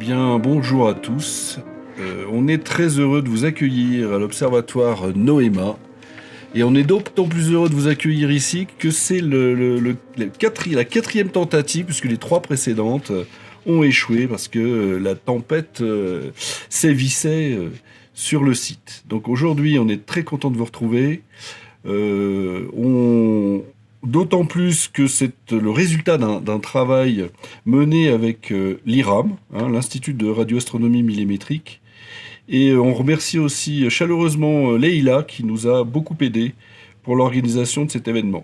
bien, bonjour à tous. On est très heureux de vous accueillir à l'Observatoire Noema. Et on est d'autant plus heureux de vous accueillir ici que c'est la quatrième tentative, puisque les trois précédentes ont échoué parce que la tempête sévissait sur le site. Donc aujourd'hui, on est très content de vous retrouver. D'autant plus que c'est le résultat d'un travail mené avec l'IRAM, l'Institut de radioastronomie millimétrique. Et on remercie aussi chaleureusement Leïla qui nous a beaucoup aidé pour l'organisation de cet événement.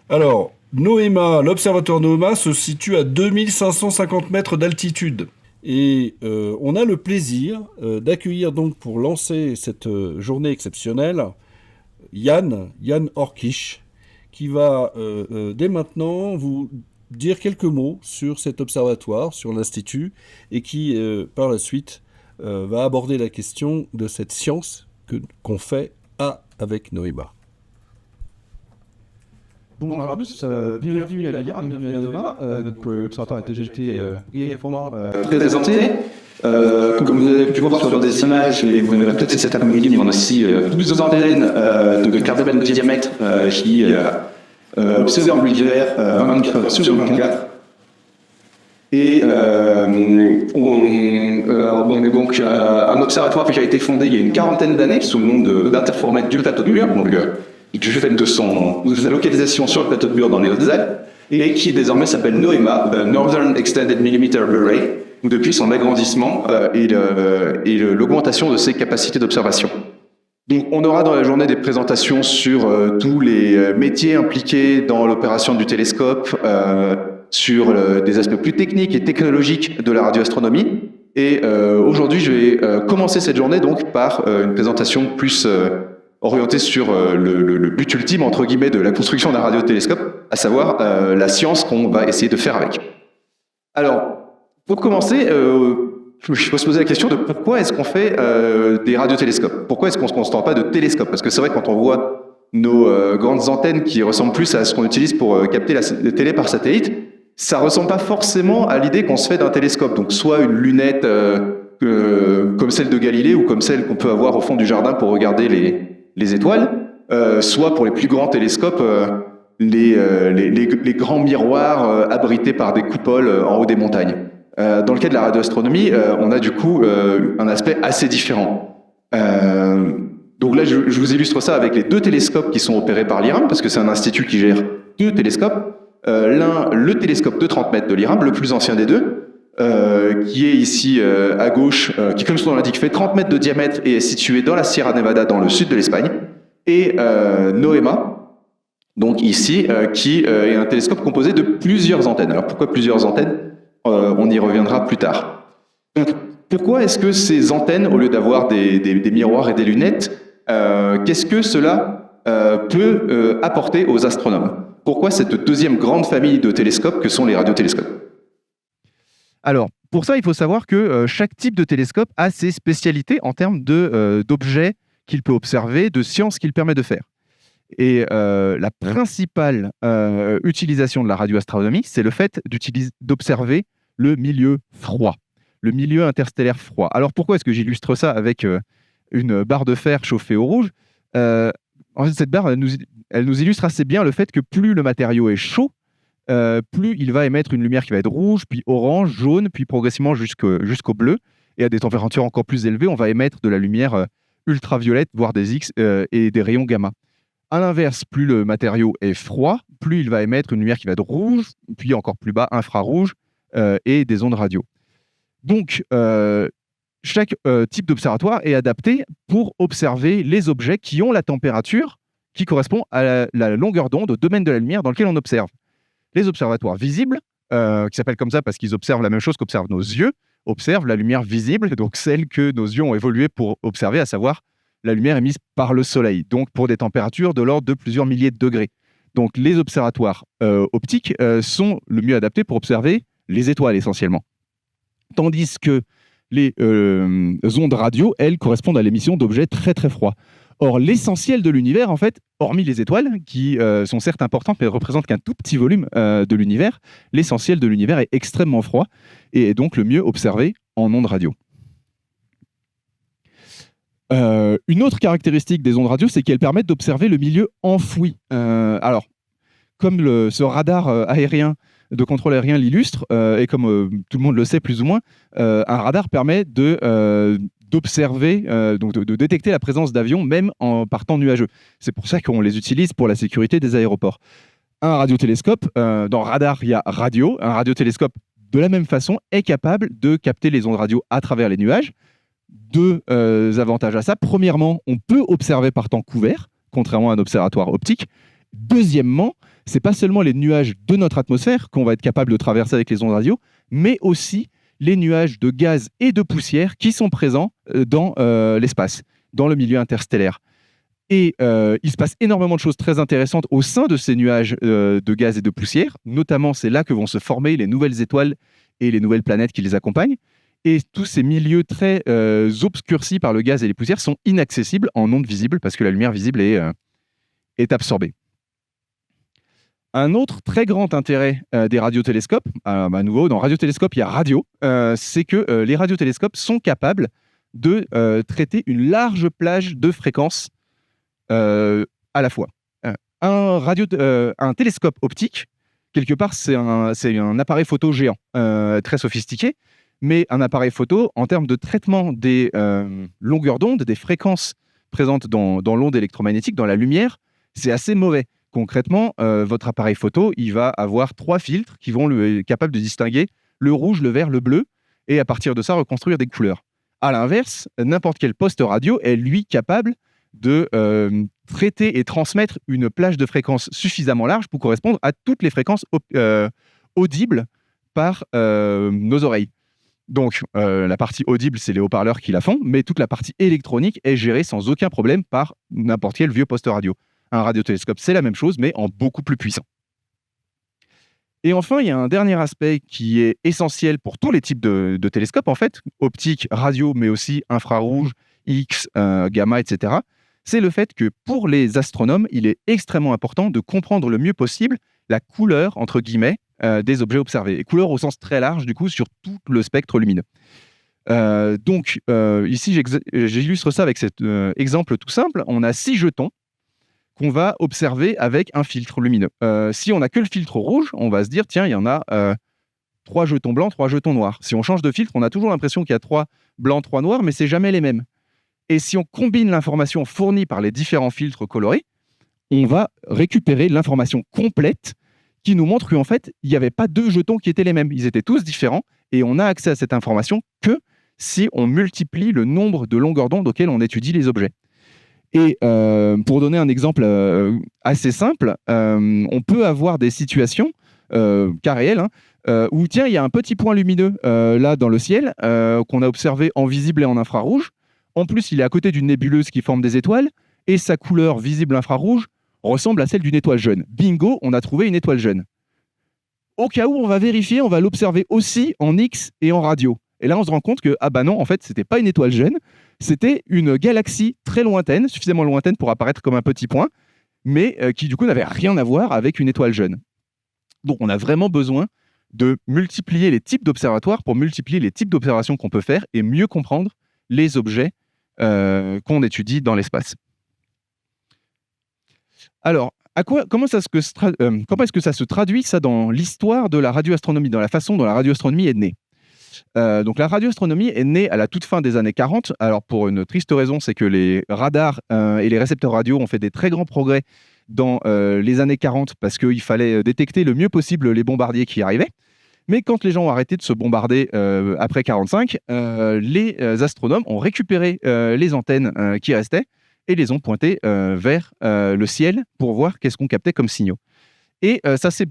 Alors, l'observatoire Noema se situe à 2550 mètres d'altitude. Et on a le plaisir d'accueillir donc pour lancer cette journée exceptionnelle Jan Orkish, qui va dès maintenant vous dire quelques mots sur cet observatoire, sur l'Institut, et qui par la suite va aborder la question de cette science qu'on fait avec Noema. Bon, alors bienvenue à l'IRAM, bienvenue à Noema. L'observatoire TGT brièvement présenté. Comme vous avez pu voir sur des images, et vous verrez peut-être cet après-midi, on a aussi 12 antennes de 4 mètres de diamètre qui observent l'univers 24 sur 24. Et on est donc un observatoire qui a été fondé il y a une quarantaine d'années sous le nom d'Interferomètre du plateau de Bure, donc du fait de sa localisation sur le plateau de Bure dans les Hautes-Alpes, et qui désormais s'appelle NOEMA, Northern Extended Millimeter Array, depuis son agrandissement et l'augmentation de ses capacités d'observation. Donc, on aura dans la journée des présentations sur tous les métiers impliqués dans l'opération du télescope, sur des aspects plus techniques et technologiques de la radioastronomie. Et aujourd'hui, je vais commencer cette journée donc par une présentation plus orientée sur le but ultime, entre guillemets, de la construction d'un radiotélescope, à savoir la science qu'on va essayer de faire avec. Alors, pour commencer, il faut se poser la question de pourquoi est-ce qu'on fait des radiotélescopes ? Pourquoi est-ce qu'on ne se contente pas de télescopes ? Parce que c'est vrai, quand on voit nos grandes antennes qui ressemblent plus à ce qu'on utilise pour capter la télé par satellite, ça ne ressemble pas forcément à l'idée qu'on se fait d'un télescope. Donc soit une lunette comme celle de Galilée ou comme celle qu'on peut avoir au fond du jardin pour regarder les étoiles, soit pour les plus grands télescopes, les grands miroirs abrités par des coupoles en haut des montagnes. Dans le cas de la radioastronomie, on a du coup un aspect assez différent. Donc là, je vous illustre ça avec les deux télescopes qui sont opérés par l'IRAM, parce que c'est un institut qui gère deux télescopes. L'un, le télescope de 30 mètres de l'IRAM, le plus ancien des deux, qui est ici à gauche, qui, comme son nom l'indique, fait 30 mètres de diamètre et est situé dans la Sierra Nevada, dans le sud de l'Espagne, et NOEMA, donc ici, qui est un télescope composé de plusieurs antennes. Alors pourquoi plusieurs antennes ? On y reviendra plus tard. Donc, pourquoi est-ce que ces antennes, au lieu d'avoir des miroirs et des lunettes, qu'est-ce que cela peut apporter aux astronomes ? Pourquoi cette deuxième grande famille de télescopes que sont les radiotélescopes ? Alors, pour ça, il faut savoir que chaque type de télescope a ses spécialités en termes d'objets qu'il peut observer, de sciences qu'il permet de faire. Et la principale utilisation de la radioastronomie, c'est le fait d'observer le milieu froid, le milieu interstellaire froid. Alors pourquoi est-ce que j'illustre ça avec une barre de fer chauffée au rouge ? En fait, cette barre, elle nous illustre assez bien le fait que plus le matériau est chaud, plus il va émettre une lumière qui va être rouge, puis orange, jaune, puis progressivement jusqu'au bleu. Et à des températures encore plus élevées, on va émettre de la lumière ultraviolette, voire des X et des rayons gamma. À l'inverse, plus le matériau est froid, plus il va émettre une lumière qui va être rouge, puis encore plus bas, infrarouge et des ondes radio. Donc, chaque type d'observatoire est adapté pour observer les objets qui ont la température qui correspond à la longueur d'onde, au domaine de la lumière dans lequel on observe. Les observatoires visibles, qui s'appellent comme ça parce qu'ils observent la même chose qu'observent nos yeux, observent la lumière visible, donc celle que nos yeux ont évolué pour observer, à savoir la lumière émise par le Soleil, donc pour des températures de l'ordre de plusieurs milliers de degrés. Donc les observatoires optiques sont le mieux adaptés pour observer les étoiles essentiellement. Tandis que les ondes radio, elles, correspondent à l'émission d'objets très très froids. Or, l'essentiel de l'univers, en fait, hormis les étoiles, qui sont certes importantes, mais ne représentent qu'un tout petit volume de l'univers, l'essentiel de l'univers est extrêmement froid et est donc le mieux observé en ondes radio. Une autre caractéristique des ondes radio, c'est qu'elles permettent d'observer le milieu enfoui. Alors, comme ce radar aérien de contrôle aérien l'illustre, et comme tout le monde le sait plus ou moins, un radar permet d'observer, donc de détecter la présence d'avions, même par temps nuageux. C'est pour ça qu'on les utilise pour la sécurité des aéroports. Un radiotélescope, dans radar, il y a radio. Un radiotélescope, de la même façon, est capable de capter les ondes radio à travers les nuages. Deux avantages à ça. Premièrement, on peut observer par temps couvert, contrairement à un observatoire optique. Deuxièmement, c'est pas seulement les nuages de notre atmosphère qu'on va être capable de traverser avec les ondes radio, mais aussi les nuages de gaz et de poussière qui sont présents dans l'espace, dans le milieu interstellaire. Et il se passe énormément de choses très intéressantes au sein de ces nuages de gaz et de poussière. Notamment, c'est là que vont se former les nouvelles étoiles et les nouvelles planètes qui les accompagnent. Et tous ces milieux très obscurcis par le gaz et les poussières sont inaccessibles en ondes visibles parce que la lumière visible est absorbée. Un autre très grand intérêt des radiotélescopes, à nouveau, dans radiotélescope, il y a radio, c'est que les radiotélescopes sont capables de traiter une large plage de fréquences à la fois. Un télescope optique, quelque part, c'est un appareil photo géant, très sophistiqué, mais un appareil photo, en termes de traitement des longueurs d'onde, des fréquences présentes dans l'onde électromagnétique, dans la lumière, c'est assez mauvais. Concrètement, votre appareil photo, il va avoir 3 filtres qui vont être capables de distinguer le rouge, le vert, le bleu, et à partir de ça, reconstruire des couleurs. À l'inverse, n'importe quel poste radio est, lui, capable de traiter et transmettre une plage de fréquences suffisamment large pour correspondre à toutes les fréquences audibles par nos oreilles. Donc, la partie audible, c'est les haut-parleurs qui la font, mais toute la partie électronique est gérée sans aucun problème par n'importe quel vieux poste radio. Un radiotélescope, c'est la même chose, mais en beaucoup plus puissant. Et enfin, il y a un dernier aspect qui est essentiel pour tous les types de télescopes, en fait, optique, radio, mais aussi infrarouge, X, gamma, etc. C'est le fait que pour les astronomes, il est extrêmement important de comprendre le mieux possible la couleur, entre guillemets, des objets observés. Et couleur au sens très large, du coup, sur tout le spectre lumineux. Donc, ici, j'illustre ça avec cet exemple tout simple. On a 6 jetons qu'on va observer avec un filtre lumineux. Si on n'a que le filtre rouge, on va se dire, tiens, il y en a 3 jetons blancs, 3 jetons noirs. Si on change de filtre, on a toujours l'impression qu'il y a 3 blancs, 3 noirs, mais c'est jamais les mêmes. Et si on combine l'information fournie par les différents filtres colorés, on va récupérer l'information complète qui nous montre qu'en fait, il n'y avait pas 2 jetons qui étaient les mêmes. Ils étaient tous différents et on n'a accès à cette information que si on multiplie le nombre de longueurs d'onde auxquelles on étudie les objets. Et pour donner un exemple assez simple, on peut avoir des situations, cas réels, où tiens, il y a un petit point lumineux là dans le ciel qu'on a observé en visible et en infrarouge. En plus, il est à côté d'une nébuleuse qui forme des étoiles et sa couleur visible infrarouge ressemble à celle d'une étoile jeune. Bingo, on a trouvé une étoile jeune. Au cas où on va vérifier, on va l'observer aussi en X et en radio. Et là, on se rend compte que, ah bah non, en fait, c'était pas une étoile jeune, c'était une galaxie très lointaine, suffisamment lointaine pour apparaître comme un petit point, mais qui du coup n'avait rien à voir avec une étoile jeune. Donc on a vraiment besoin de multiplier les types d'observatoires pour multiplier les types d'observations qu'on peut faire et mieux comprendre les objets qu'on étudie dans l'espace. Alors, comment est-ce que ça se traduit ça dans l'histoire de la radioastronomie, dans la façon dont la radioastronomie est née? Donc la radioastronomie est née à la toute fin des années 40. Alors pour une triste raison, c'est que les radars et les récepteurs radio ont fait des très grands progrès dans les années 40 parce qu'il fallait détecter le mieux possible les bombardiers qui arrivaient. Mais quand les gens ont arrêté de se bombarder après 45, les astronomes ont récupéré les antennes qui restaient et les ont pointées vers le ciel pour voir qu'est-ce qu'on captait comme signaux. Et ça s'est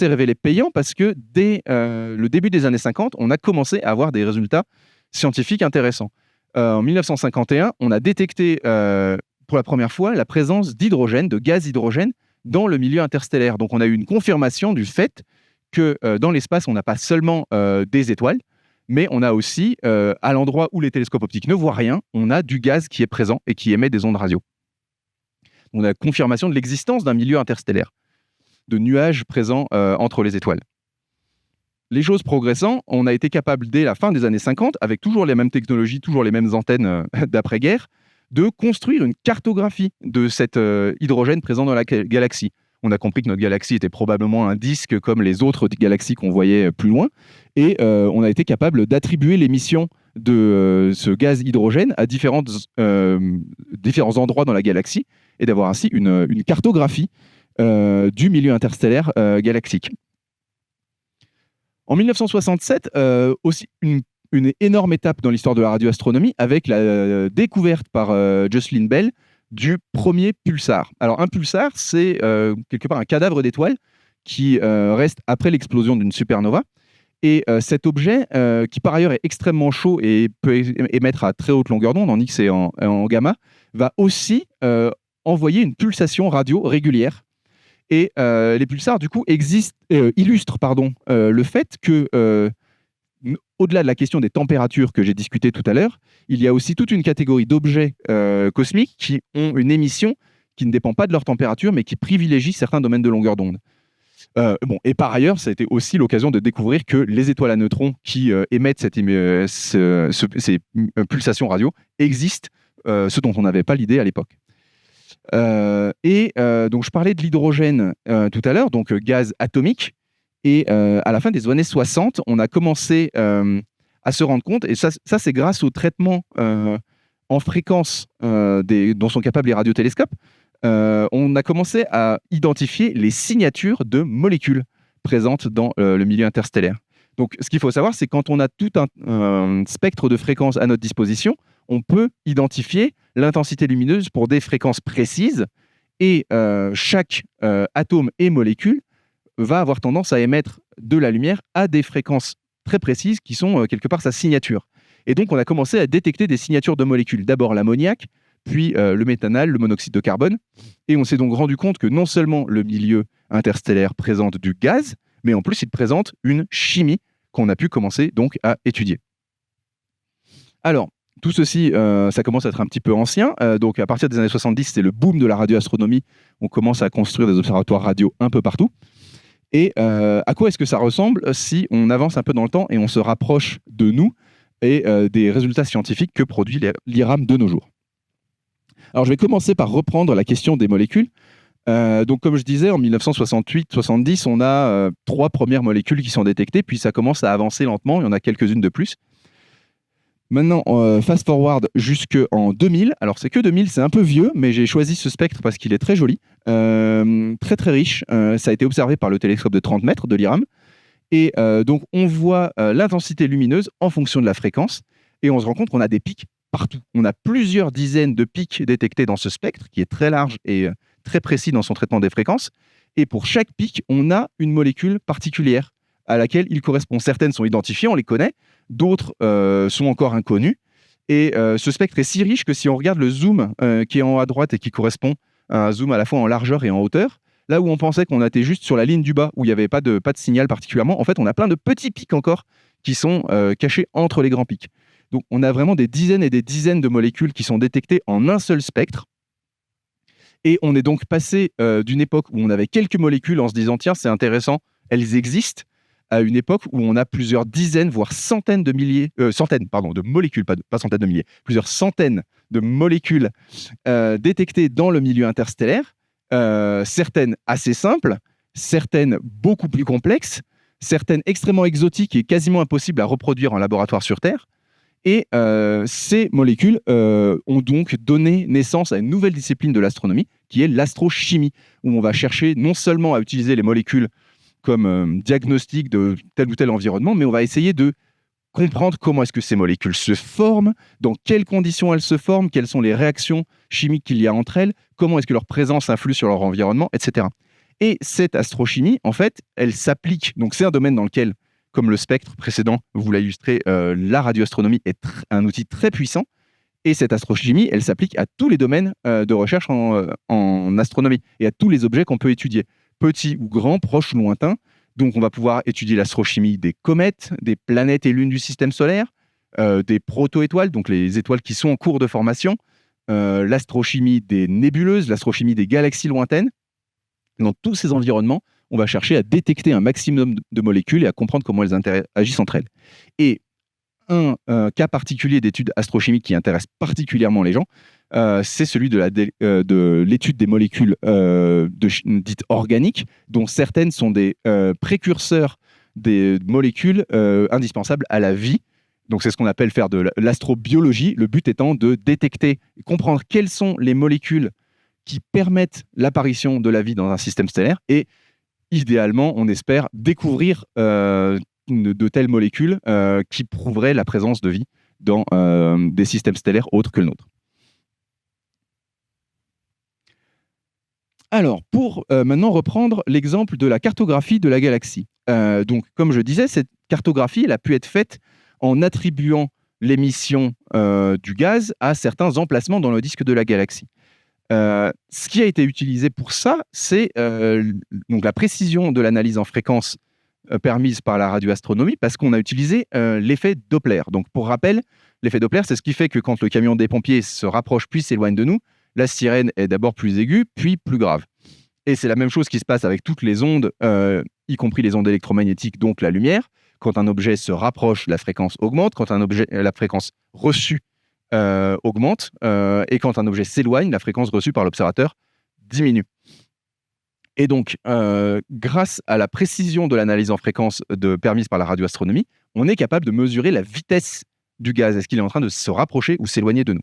révélé payant parce que dès le début des années 50, on a commencé à avoir des résultats scientifiques intéressants. En 1951, on a détecté pour la première fois la présence d'hydrogène, de gaz hydrogène, dans le milieu interstellaire. Donc on a eu une confirmation du fait que dans l'espace, on n'a pas seulement des étoiles, Mais on a aussi, à l'endroit où les télescopes optiques ne voient rien, on a du gaz qui est présent et qui émet des ondes radio. On a confirmation de l'existence d'un milieu interstellaire, de nuages présents entre les étoiles. Les choses progressant, on a été capable, dès la fin des années 50, avec toujours les mêmes technologies, toujours les mêmes antennes d'après-guerre, de construire une cartographie de cet hydrogène présent dans la galaxie. On a compris que notre galaxie était probablement un disque comme les autres galaxies qu'on voyait plus loin, et on a été capable d'attribuer l'émission de ce gaz hydrogène à différents endroits dans la galaxie, et d'avoir ainsi une cartographie du milieu interstellaire galactique. En 1967, aussi une énorme étape dans l'histoire de la radioastronomie avec la découverte par Jocelyn Bell du premier pulsar. Alors un pulsar, c'est quelque part un cadavre d'étoile qui reste après l'explosion d'une supernova. Et cet objet, qui par ailleurs est extrêmement chaud et peut émettre à très haute longueur d'onde, en X et en gamma, va aussi envoyer une pulsation radio régulière. Et les pulsars, du coup, illustrent le fait que, au-delà de la question des températures que j'ai discutées tout à l'heure, il y a aussi toute une catégorie d'objets cosmiques qui ont une émission qui ne dépend pas de leur température, mais qui privilégie certains domaines de longueur d'onde. Et par ailleurs, ça a été aussi l'occasion de découvrir que les étoiles à neutrons qui émettent ces pulsations radio existent, ce dont on n'avait pas l'idée à l'époque. Donc je parlais de l'hydrogène tout à l'heure, donc gaz atomique, et à la fin des années 60, on a commencé à se rendre compte, et ça c'est grâce au traitement en fréquence dont sont capables les radiotélescopes, on a commencé à identifier les signatures de molécules présentes dans le milieu interstellaire. Donc ce qu'il faut savoir, c'est que quand on a tout un spectre de fréquences à notre disposition, on peut identifier l'intensité lumineuse pour des fréquences précises, et chaque atome et molécule va avoir tendance à émettre de la lumière à des fréquences très précises qui sont quelque part sa signature. Et donc on a commencé à détecter des signatures de molécules, d'abord l'ammoniac, puis le méthanal, le monoxyde de carbone, et on s'est donc rendu compte que non seulement le milieu interstellaire présente du gaz, mais en plus il présente une chimie qu'on a pu commencer donc à étudier. Alors, tout ceci, ça commence à être un petit peu ancien. Donc, à partir des années 70, c'est le boom de la radioastronomie. On commence à construire des observatoires radio un peu partout. Et à quoi est-ce que ça ressemble si on avance un peu dans le temps et on se rapproche de nous et des résultats scientifiques que produit l'IRAM de nos jours? Alors, je vais commencer par reprendre la question des molécules. Donc, comme je disais, en 1968-70, on a 3 premières molécules qui sont détectées, puis ça commence à avancer lentement, il y en a quelques-unes de plus. Maintenant, fast forward jusqu'en 2000. Alors, c'est que 2000, c'est un peu vieux, mais j'ai choisi ce spectre parce qu'il est très joli, très très riche. Ça a été observé par le télescope de 30 mètres de l'IRAM. Et donc, on voit l'intensité lumineuse en fonction de la fréquence. Et on se rend compte qu'on a des pics partout. On a plusieurs dizaines de pics détectés dans ce spectre, qui est très large et très précis dans son traitement des fréquences. Et pour chaque pic, on a une molécule particulière à laquelle il correspond. Certaines sont identifiées, on les connaît. D'autres sont encore inconnues. Et ce spectre est si riche que si on regarde le zoom qui est en haut à droite et qui correspond à un zoom à la fois en largeur et en hauteur, là où on pensait qu'on était juste sur la ligne du bas, où il n'y avait pas de signal particulièrement, en fait, on a plein de petits pics encore qui sont cachés entre les grands pics. Donc, on a vraiment des dizaines et des dizaines de molécules qui sont détectées en un seul spectre. Et on est donc passé d'une époque où on avait quelques molécules en se disant « Tiens, c'est intéressant, elles existent », à une époque où on a plusieurs dizaines, voire centaines de milliers, de molécules, pas centaines de milliers, plusieurs centaines de molécules détectées dans le milieu interstellaire, certaines assez simples, certaines beaucoup plus complexes, certaines extrêmement exotiques et quasiment impossibles à reproduire en laboratoire sur Terre. Et ces molécules ont donc donné naissance à une nouvelle discipline de l'astronomie, qui est l'astrochimie, où on va chercher non seulement à utiliser les molécules comme diagnostic de tel ou tel environnement, mais on va essayer de comprendre comment est-ce que ces molécules se forment, dans quelles conditions elles se forment, quelles sont les réactions chimiques qu'il y a entre elles, comment est-ce que leur présence influe sur leur environnement, etc. Et cette astrochimie, en fait, elle s'applique, donc c'est un domaine dans lequel, comme le spectre précédent vous l'a illustré, la radioastronomie est un outil très puissant, et cette astrochimie, elle s'applique à tous les domaines de recherche en astronomie, et à tous les objets qu'on peut étudier. Petits ou grands, proches ou lointains, Donc, on va pouvoir étudier l'astrochimie des comètes, des planètes et lunes du système solaire, des proto-étoiles, donc les étoiles qui sont en cours de formation, l'astrochimie des nébuleuses, l'astrochimie des galaxies lointaines. Dans tous ces environnements, on va chercher à détecter un maximum de molécules et à comprendre comment elles agissent entre elles. Et un cas particulier d'étude astrochimique qui intéresse particulièrement les gens, c'est celui de l'étude des molécules dites organiques, dont certaines sont des précurseurs des molécules indispensables à la vie. Donc c'est ce qu'on appelle faire de l'astrobiologie, le but étant de détecter, comprendre quelles sont les molécules qui permettent l'apparition de la vie dans un système stellaire, et idéalement, on espère découvrir de telles molécules qui prouveraient la présence de vie dans des systèmes stellaires autres que le nôtre. Alors, pour maintenant reprendre l'exemple de la cartographie de la galaxie. Donc, comme je disais, cette cartographie elle a pu être faite en attribuant l'émission du gaz à certains emplacements dans le disque de la galaxie. Ce qui a été utilisé pour ça, c'est donc la précision de l'analyse en fréquence permise par la radioastronomie, parce qu'on a utilisé l'effet Doppler. Donc, pour rappel, l'effet Doppler, c'est ce qui fait que quand le camion des pompiers se rapproche puis s'éloigne de nous, la sirène est d'abord plus aiguë, puis plus grave. Et c'est la même chose qui se passe avec toutes les ondes, y compris les ondes électromagnétiques, donc la lumière. Quand un objet se rapproche, la fréquence augmente. Quand la fréquence reçue augmente. Et quand un objet s'éloigne, la fréquence reçue par l'observateur diminue. Et donc, grâce à la précision de l'analyse en fréquence permise par la radioastronomie, on est capable de mesurer la vitesse du gaz. Est-ce qu'il est en train de se rapprocher ou s'éloigner de nous?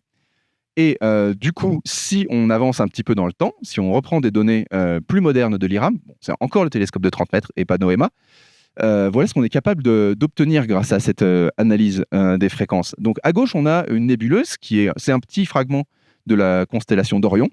Et du coup, si on avance un petit peu dans le temps, si on reprend des données plus modernes de l'IRAM, c'est encore le télescope de 30 mètres et pas NOEMA, voilà ce qu'on est capable d'obtenir grâce à cette analyse des fréquences. Donc à gauche, on a une nébuleuse c'est un petit fragment de la constellation d'Orion.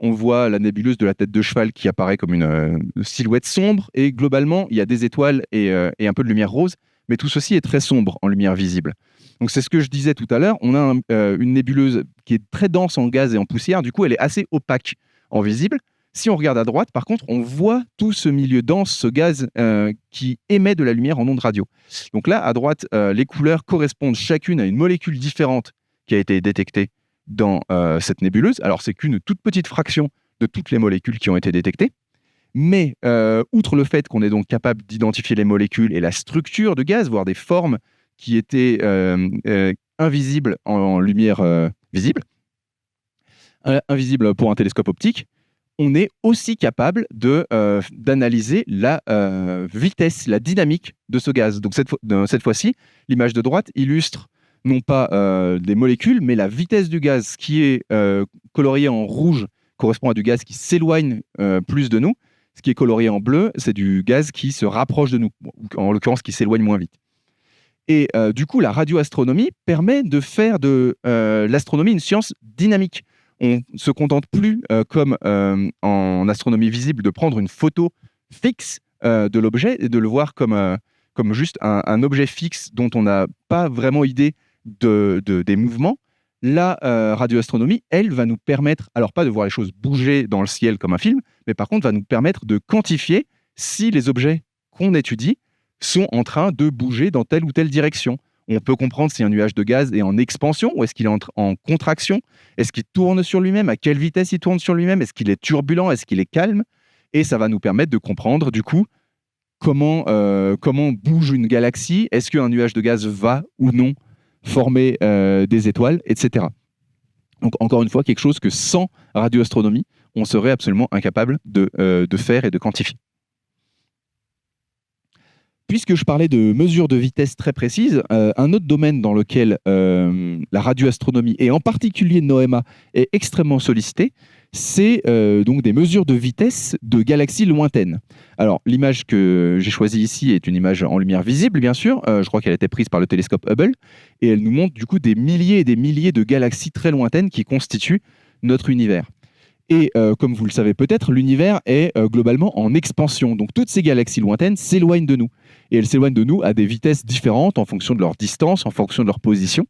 On voit la nébuleuse de la tête de cheval qui apparaît comme une silhouette sombre, et globalement, il y a des étoiles et un peu de lumière rose, mais tout ceci est très sombre en lumière visible. Donc c'est ce que je disais tout à l'heure, on a une nébuleuse qui est très dense en gaz et en poussière, du coup elle est assez opaque en visible. Si on regarde à droite, par contre, on voit tout ce milieu dense, ce gaz qui émet de la lumière en ondes radio. Donc là, à droite, les couleurs correspondent chacune à une molécule différente qui a été détectée dans cette nébuleuse. Alors, c'est qu'une toute petite fraction de toutes les molécules qui ont été détectées. Mais, outre le fait qu'on est donc capable d'identifier les molécules et la structure de gaz, voire des formes qui étaient invisibles en lumière visible, invisibles pour un télescope optique, on est aussi capable d'analyser la vitesse, la dynamique de ce gaz. Donc cette fois-ci, l'image de droite illustre non pas des molécules, mais la vitesse du gaz. Ce qui est colorié en rouge correspond à du gaz qui s'éloigne plus de nous. Ce qui est colorié en bleu, c'est du gaz qui se rapproche de nous, en l'occurrence qui s'éloigne moins vite. Et du coup, la radioastronomie permet de faire de l'astronomie une science dynamique. On ne se contente plus, comme en astronomie visible, de prendre une photo fixe de l'objet et de le voir comme juste un objet fixe dont on n'a pas vraiment idée des mouvements. La radioastronomie, elle, va nous permettre, alors pas de voir les choses bouger dans le ciel comme un film, mais par contre va nous permettre de quantifier si les objets qu'on étudie sont en train de bouger dans telle ou telle direction. On peut comprendre si un nuage de gaz est en expansion ou est-ce qu'il est en contraction. Est-ce qu'il tourne sur lui-même? À quelle vitesse il tourne sur lui-même? Est-ce qu'il est turbulent? Est-ce qu'il est calme? Et ça va nous permettre de comprendre, du coup, comment bouge une galaxie. Est-ce qu'un nuage de gaz va ou non former des étoiles, etc. Donc, encore une fois, quelque chose que sans radioastronomie, on serait absolument incapable de faire et de quantifier. Puisque je parlais de mesures de vitesse très précises, un autre domaine dans lequel la radioastronomie, et en particulier NOEMA, est extrêmement sollicitée, c'est donc des mesures de vitesse de galaxies lointaines. Alors, l'image que j'ai choisie ici est une image en lumière visible, bien sûr. Je crois qu'elle a été prise par le télescope Hubble, et elle nous montre du coup des milliers et des milliers de galaxies très lointaines qui constituent notre univers. Et comme vous le savez peut-être, l'univers est globalement en expansion. Donc toutes ces galaxies lointaines s'éloignent de nous. Et elles s'éloignent de nous à des vitesses différentes en fonction de leur distance, en fonction de leur position.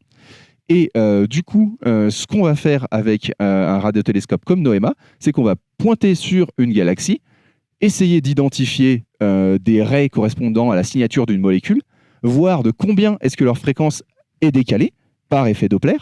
Et du coup, ce qu'on va faire avec un radiotélescope comme NOEMA, c'est qu'on va pointer sur une galaxie essayer d'identifier des rays correspondant à la signature d'une molécule, voir de combien est-ce que leur fréquence est décalée par effet Doppler,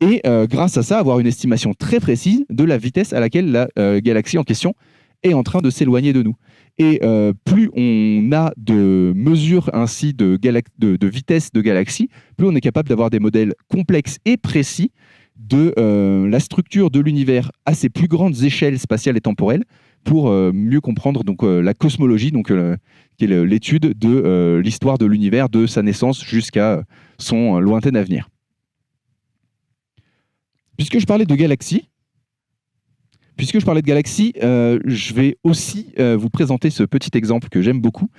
et grâce à ça, avoir une estimation très précise de la vitesse à laquelle la galaxie en question est en train de s'éloigner de nous. Et plus on a de mesures ainsi de vitesse de galaxies, plus on est capable d'avoir des modèles complexes et précis de la structure de l'univers à ses plus grandes échelles spatiales et temporelles pour mieux comprendre donc, la cosmologie, donc, qui est l'étude de l'histoire de l'univers, de sa naissance jusqu'à son lointain avenir. Puisque je parlais de galaxies, je vais aussi vous présenter ce petit exemple que j'aime beaucoup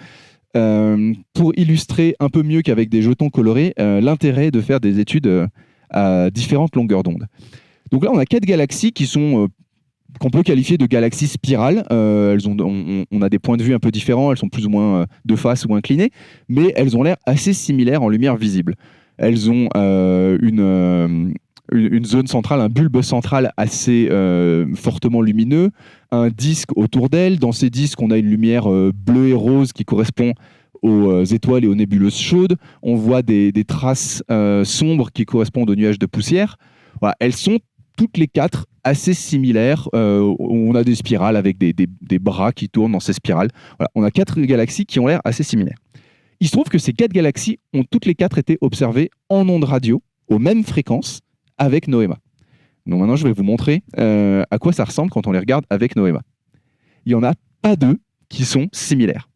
pour illustrer un peu mieux qu'avec des jetons colorés l'intérêt de faire des études à différentes longueurs d'onde. Donc là, on a 4 galaxies qui sont qu'on peut qualifier de galaxies spirales. On a des points de vue un peu différents, elles sont plus ou moins de face ou inclinées, mais elles ont l'air assez similaires en lumière visible. Elles ont une zone centrale, un bulbe central assez fortement lumineux, un disque autour d'elle. Dans ces disques, on a une lumière bleue et rose qui correspond aux étoiles et aux nébuleuses chaudes. On voit des traces sombres qui correspondent aux nuages de poussière. Voilà, elles sont toutes les 4 assez similaires. On a des spirales avec des bras qui tournent dans ces spirales. Voilà, on a 4 galaxies qui ont l'air assez similaires. Il se trouve que ces 4 galaxies ont toutes les 4 été observées en ondes radio, aux mêmes fréquences, avec NOEMA. Donc maintenant, je vais vous montrer à quoi ça ressemble quand on les regarde avec NOEMA. Il n'y en a pas 2 qui sont similaires.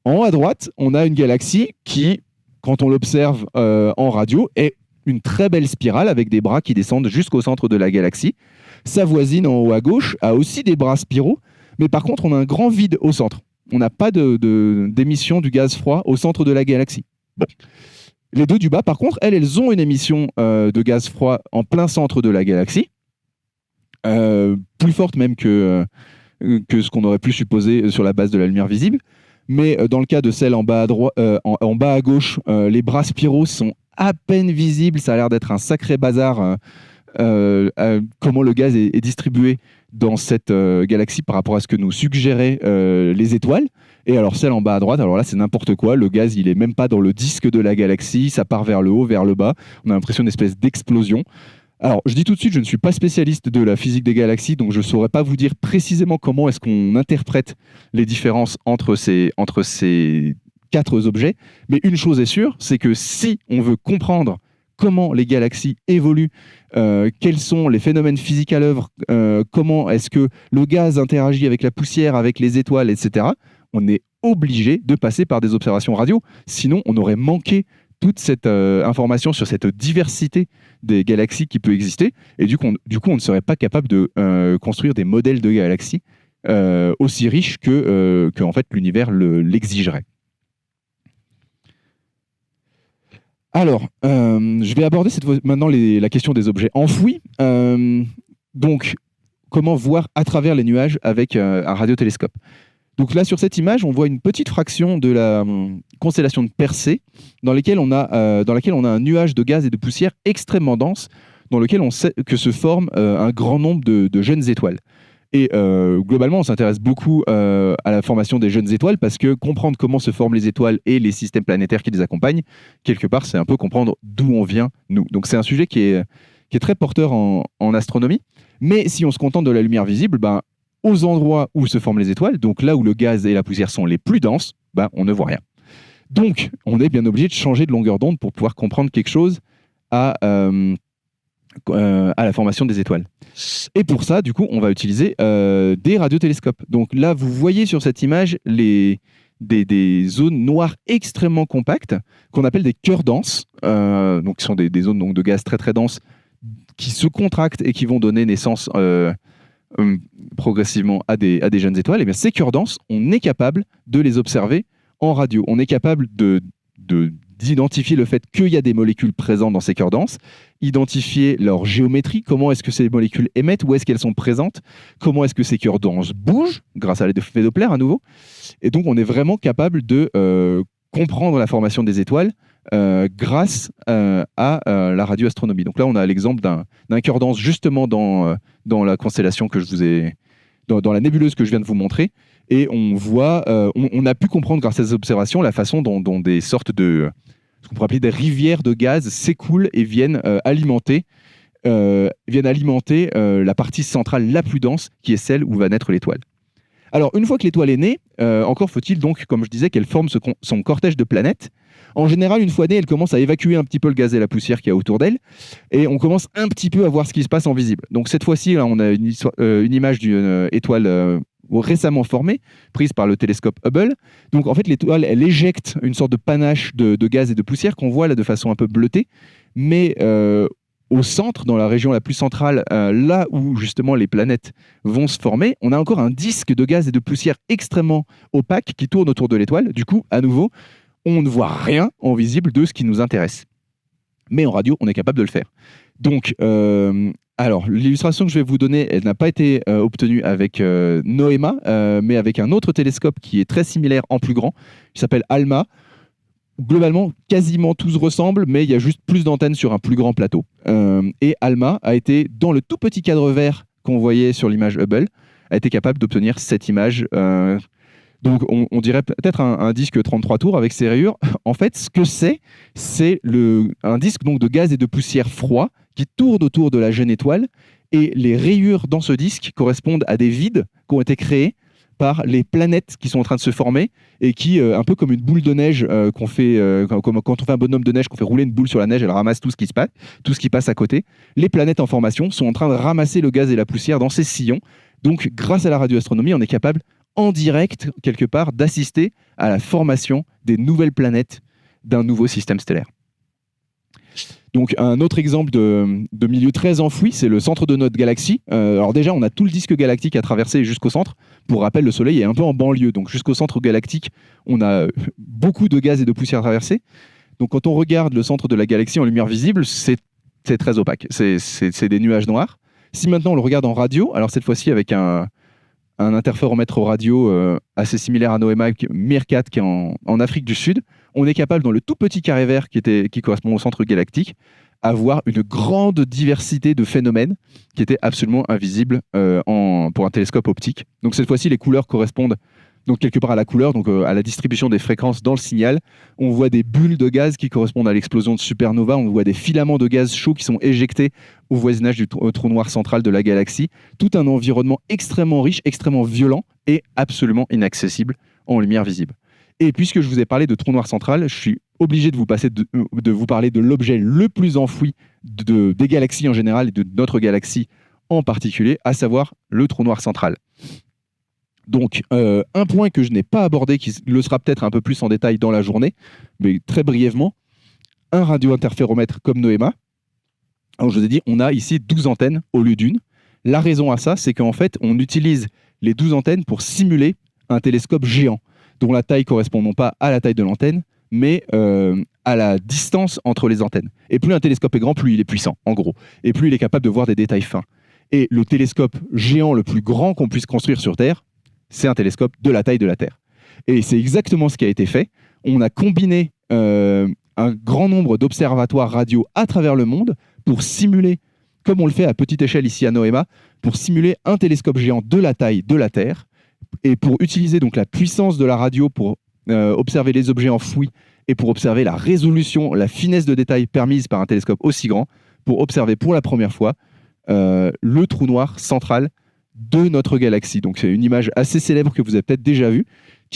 En haut à droite, on a une galaxie qui, quand on l'observe en radio, est une très belle spirale avec des bras qui descendent jusqu'au centre de la galaxie. Sa voisine en haut à gauche a aussi des bras spiraux, mais par contre, on a un grand vide au centre. On n'a pas d'émission du gaz froid au centre de la galaxie. Bon. Les 2 du bas, par contre, elles ont une émission de gaz froid en plein centre de la galaxie, plus forte même que ce qu'on aurait pu supposer sur la base de la lumière visible. Mais dans le cas de celle en bas à gauche, les bras spiraux sont à peine visibles. Ça a l'air d'être un sacré bazar comment le gaz est distribué dans cette galaxie par rapport à ce que nous suggéraient les étoiles. Et alors celle en bas à droite, alors là c'est n'importe quoi, le gaz il est même pas dans le disque de la galaxie, ça part vers le haut, vers le bas, on a l'impression d'une espèce d'explosion. Alors je dis tout de suite, je ne suis pas spécialiste de la physique des galaxies, donc je ne saurais pas vous dire précisément comment est-ce qu'on interprète les différences entre ces 4 objets, mais une chose est sûre, c'est que si on veut comprendre comment les galaxies évoluent, quels sont les phénomènes physiques à l'œuvre, comment est-ce que le gaz interagit avec la poussière, avec les étoiles, etc., on est obligé de passer par des observations radio. Sinon, on aurait manqué toute cette information sur cette diversité des galaxies qui peut exister. Et du coup, on ne serait pas capable de construire des modèles de galaxies aussi riches que en fait, l'univers l'exigerait. Alors, je vais aborder maintenant la question des objets enfouis. Donc, comment voir à travers les nuages avec un radiotélescope. Donc là, sur cette image, on voit une petite fraction de la constellation de Persée dans laquelle on a un nuage de gaz et de poussière extrêmement dense, dans lequel on sait que se forment un grand nombre de jeunes étoiles. Et globalement, on s'intéresse beaucoup à la formation des jeunes étoiles parce que comprendre comment se forment les étoiles et les systèmes planétaires qui les accompagnent, quelque part, c'est un peu comprendre d'où on vient, nous. Donc c'est un sujet qui est très porteur en astronomie. Mais si on se contente de la lumière visible, aux endroits où se forment les étoiles, donc là où le gaz et la poussière sont les plus denses, on ne voit rien. Donc, on est bien obligé de changer de longueur d'onde pour pouvoir comprendre quelque chose à la formation des étoiles. Et pour ça, du coup, on va utiliser des radiotélescopes. Donc là, vous voyez sur cette image des zones noires extrêmement compactes qu'on appelle des cœurs denses, donc qui sont des zones donc, de gaz très très denses qui se contractent et qui vont donner naissance progressivement à des jeunes étoiles. Et bien ces cœurs denses, on est capable de les observer en radio. On est capable d'identifier le fait qu'il y a des molécules présentes dans ces cœurs denses, identifier leur géométrie, comment est-ce que ces molécules émettent, où est-ce qu'elles sont présentes, comment est-ce que ces cœurs denses bougent, grâce à l'effet Doppler à nouveau. Et donc on est vraiment capable de comprendre la formation des étoiles grâce à la radioastronomie. Donc là on a l'exemple d'un cœur dense justement dans la constellation que je vous ai dans la nébuleuse que je viens de vous montrer, et on voit, on a pu comprendre grâce à ces observations la façon dont des sortes de, ce qu'on pourrait appeler des rivières de gaz s'écoulent et viennent alimenter la partie centrale la plus dense, qui est celle où va naître l'étoile. Alors, une fois que l'étoile est née, encore faut-il donc, comme je disais, qu'elle forme son cortège de planètes. En général, une fois née, elle commence à évacuer un petit peu le gaz et la poussière qu'il y a autour d'elle, et on commence un petit peu à voir ce qui se passe en visible. Donc cette fois-ci, là, on a une image d'une étoile récemment formée, prise par le télescope Hubble. Donc en fait, l'étoile, elle éjecte une sorte de panache de gaz et de poussière qu'on voit là de façon un peu bleutée, mais au centre, dans la région la plus centrale, là où justement les planètes vont se former, on a encore un disque de gaz et de poussière extrêmement opaque qui tourne autour de l'étoile. Du coup, à nouveau, on ne voit rien en visible de ce qui nous intéresse. Mais en radio, on est capable de le faire. Donc, alors, l'illustration que je vais vous donner, elle n'a pas été obtenue avec NOEMA, mais avec un autre télescope qui est très similaire en plus grand, qui s'appelle ALMA. Globalement, quasiment tous ressemblent, mais il y a juste plus d'antennes sur un plus grand plateau. Et ALMA a été, dans le tout petit cadre vert qu'on voyait sur l'image Hubble, a été capable d'obtenir cette image. Donc, on dirait peut-être un disque 33 tours avec ses rayures. En fait, ce que c'est un disque donc, de gaz et de poussière froid qui tourne autour de la jeune étoile. Et les rayures dans ce disque correspondent à des vides qui ont été créés par les planètes qui sont en train de se former et qui, un peu comme une boule de neige qu'on fait, quand on fait un bonhomme de neige, qu'on fait rouler une boule sur la neige, elle ramasse tout ce qui passe à côté. Les planètes en formation sont en train de ramasser le gaz et la poussière dans ces sillons. Donc, grâce à la radioastronomie, on est capable, en direct, quelque part, d'assister à la formation des nouvelles planètes d'un nouveau système stellaire. Donc, un autre exemple de milieu très enfoui, c'est le centre de notre galaxie. Alors déjà, on a tout le disque galactique à traverser jusqu'au centre. Pour rappel, le Soleil est un peu en banlieue. Donc, jusqu'au centre galactique, on a beaucoup de gaz et de poussière à traverser. Donc, quand on regarde le centre de la galaxie en lumière visible, c'est très opaque. C'est des nuages noirs. Si maintenant, on le regarde en radio, alors cette fois-ci avec un interféromètre radio assez similaire à NOEMA, MIR4, qui est en Afrique du Sud, on est capable, dans le tout petit carré vert qui correspond au centre galactique, à voir une grande diversité de phénomènes qui étaient absolument invisibles pour un télescope optique. Donc cette fois-ci, les couleurs correspondent donc quelque part à la couleur, donc à la distribution des fréquences dans le signal. On voit des bulles de gaz qui correspondent à l'explosion de supernova, on voit des filaments de gaz chaud qui sont éjectés au voisinage du trou noir central de la galaxie. Tout un environnement extrêmement riche, extrêmement violent et absolument inaccessible en lumière visible. Et puisque je vous ai parlé de trou noir central, je suis obligé de vous parler de l'objet le plus enfoui des galaxies en général et de notre galaxie en particulier, à savoir le trou noir central. Donc, un point que je n'ai pas abordé, qui le sera peut-être un peu plus en détail dans la journée, mais très brièvement, un radio-interféromètre comme NOEMA. Alors, je vous ai dit, on a ici 12 antennes au lieu d'une. La raison à ça, c'est qu'en fait, on utilise les 12 antennes pour simuler un télescope géant, dont la taille correspond non pas à la taille de l'antenne, mais à la distance entre les antennes. Et plus un télescope est grand, plus il est puissant, en gros. Et plus il est capable de voir des détails fins. Et le télescope géant le plus grand qu'on puisse construire sur Terre, c'est un télescope de la taille de la Terre. Et c'est exactement ce qui a été fait. On a combiné un grand nombre d'observatoires radio à travers le monde pour simuler, comme on le fait à petite échelle ici à NOEMA, pour simuler un télescope géant de la taille de la Terre et pour utiliser donc la puissance de la radio pour observer les objets enfouis et pour observer la résolution, la finesse de détail permise par un télescope aussi grand, pour observer pour la première fois le trou noir central de notre galaxie. Donc c'est une image assez célèbre que vous avez peut-être déjà vue.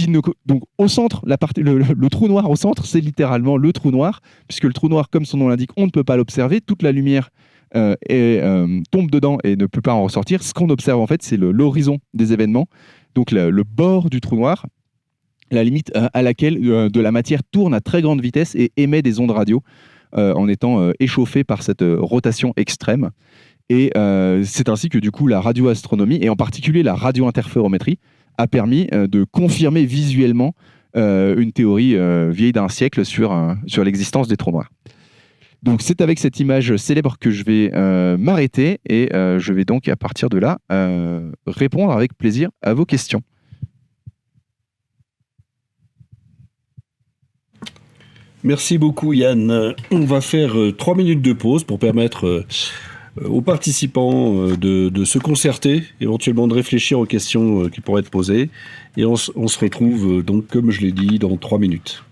Donc au centre, le trou noir au centre, c'est littéralement le trou noir, puisque le trou noir, comme son nom l'indique, on ne peut pas l'observer. Toute la lumière tombe dedans et ne peut pas en ressortir. Ce qu'on observe en fait, c'est l'horizon des événements, donc le bord du trou noir, la limite à laquelle de la matière tourne à très grande vitesse et émet des ondes radio en étant échauffée par cette rotation extrême. Et c'est ainsi que du coup la radioastronomie, et en particulier la radiointerférométrie, a permis de confirmer visuellement une théorie vieille d'un siècle sur l'existence des trous noirs. Donc c'est avec cette image célèbre que je vais m'arrêter, et je vais donc à partir de là répondre avec plaisir à vos questions. Merci beaucoup Yann. On va faire 3 minutes de pause pour permettre aux participants de se concerter, éventuellement de réfléchir aux questions qui pourraient être posées. Et on se retrouve donc, comme je l'ai dit, dans 3 minutes.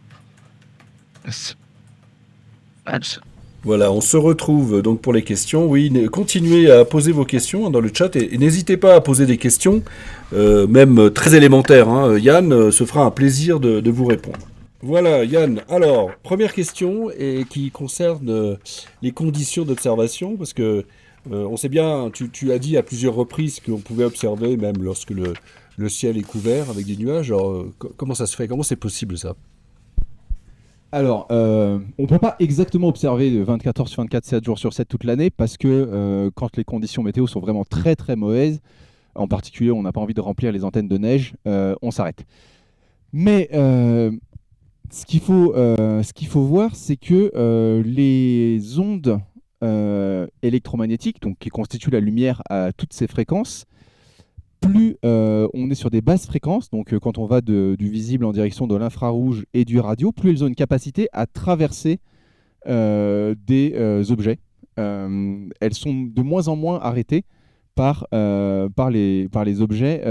Voilà, on se retrouve donc pour les questions. Oui, continuez à poser vos questions dans le chat et n'hésitez pas à poser des questions, même très élémentaires. Yann se fera un plaisir de vous répondre. Voilà, Yann. Alors, première question et qui concerne les conditions d'observation, parce que on sait bien, tu as dit à plusieurs reprises qu'on pouvait observer même lorsque le ciel est couvert avec des nuages. Alors, comment ça se fait? Comment c'est possible ça? Alors, on ne peut pas exactement observer 24 heures sur 24, 7 jours sur 7 toute l'année parce que quand les conditions météo sont vraiment très très mauvaises, en particulier on n'a pas envie de remplir les antennes de neige, on s'arrête. Mais ce qu'il faut voir, c'est que les ondes électromagnétiques, donc qui constituent la lumière à toutes ces fréquences, plus on est sur des basses fréquences, donc quand on va du visible en direction de l'infrarouge et du radio, plus elles ont une capacité à traverser des objets. Elles sont de moins en moins arrêtées par les objets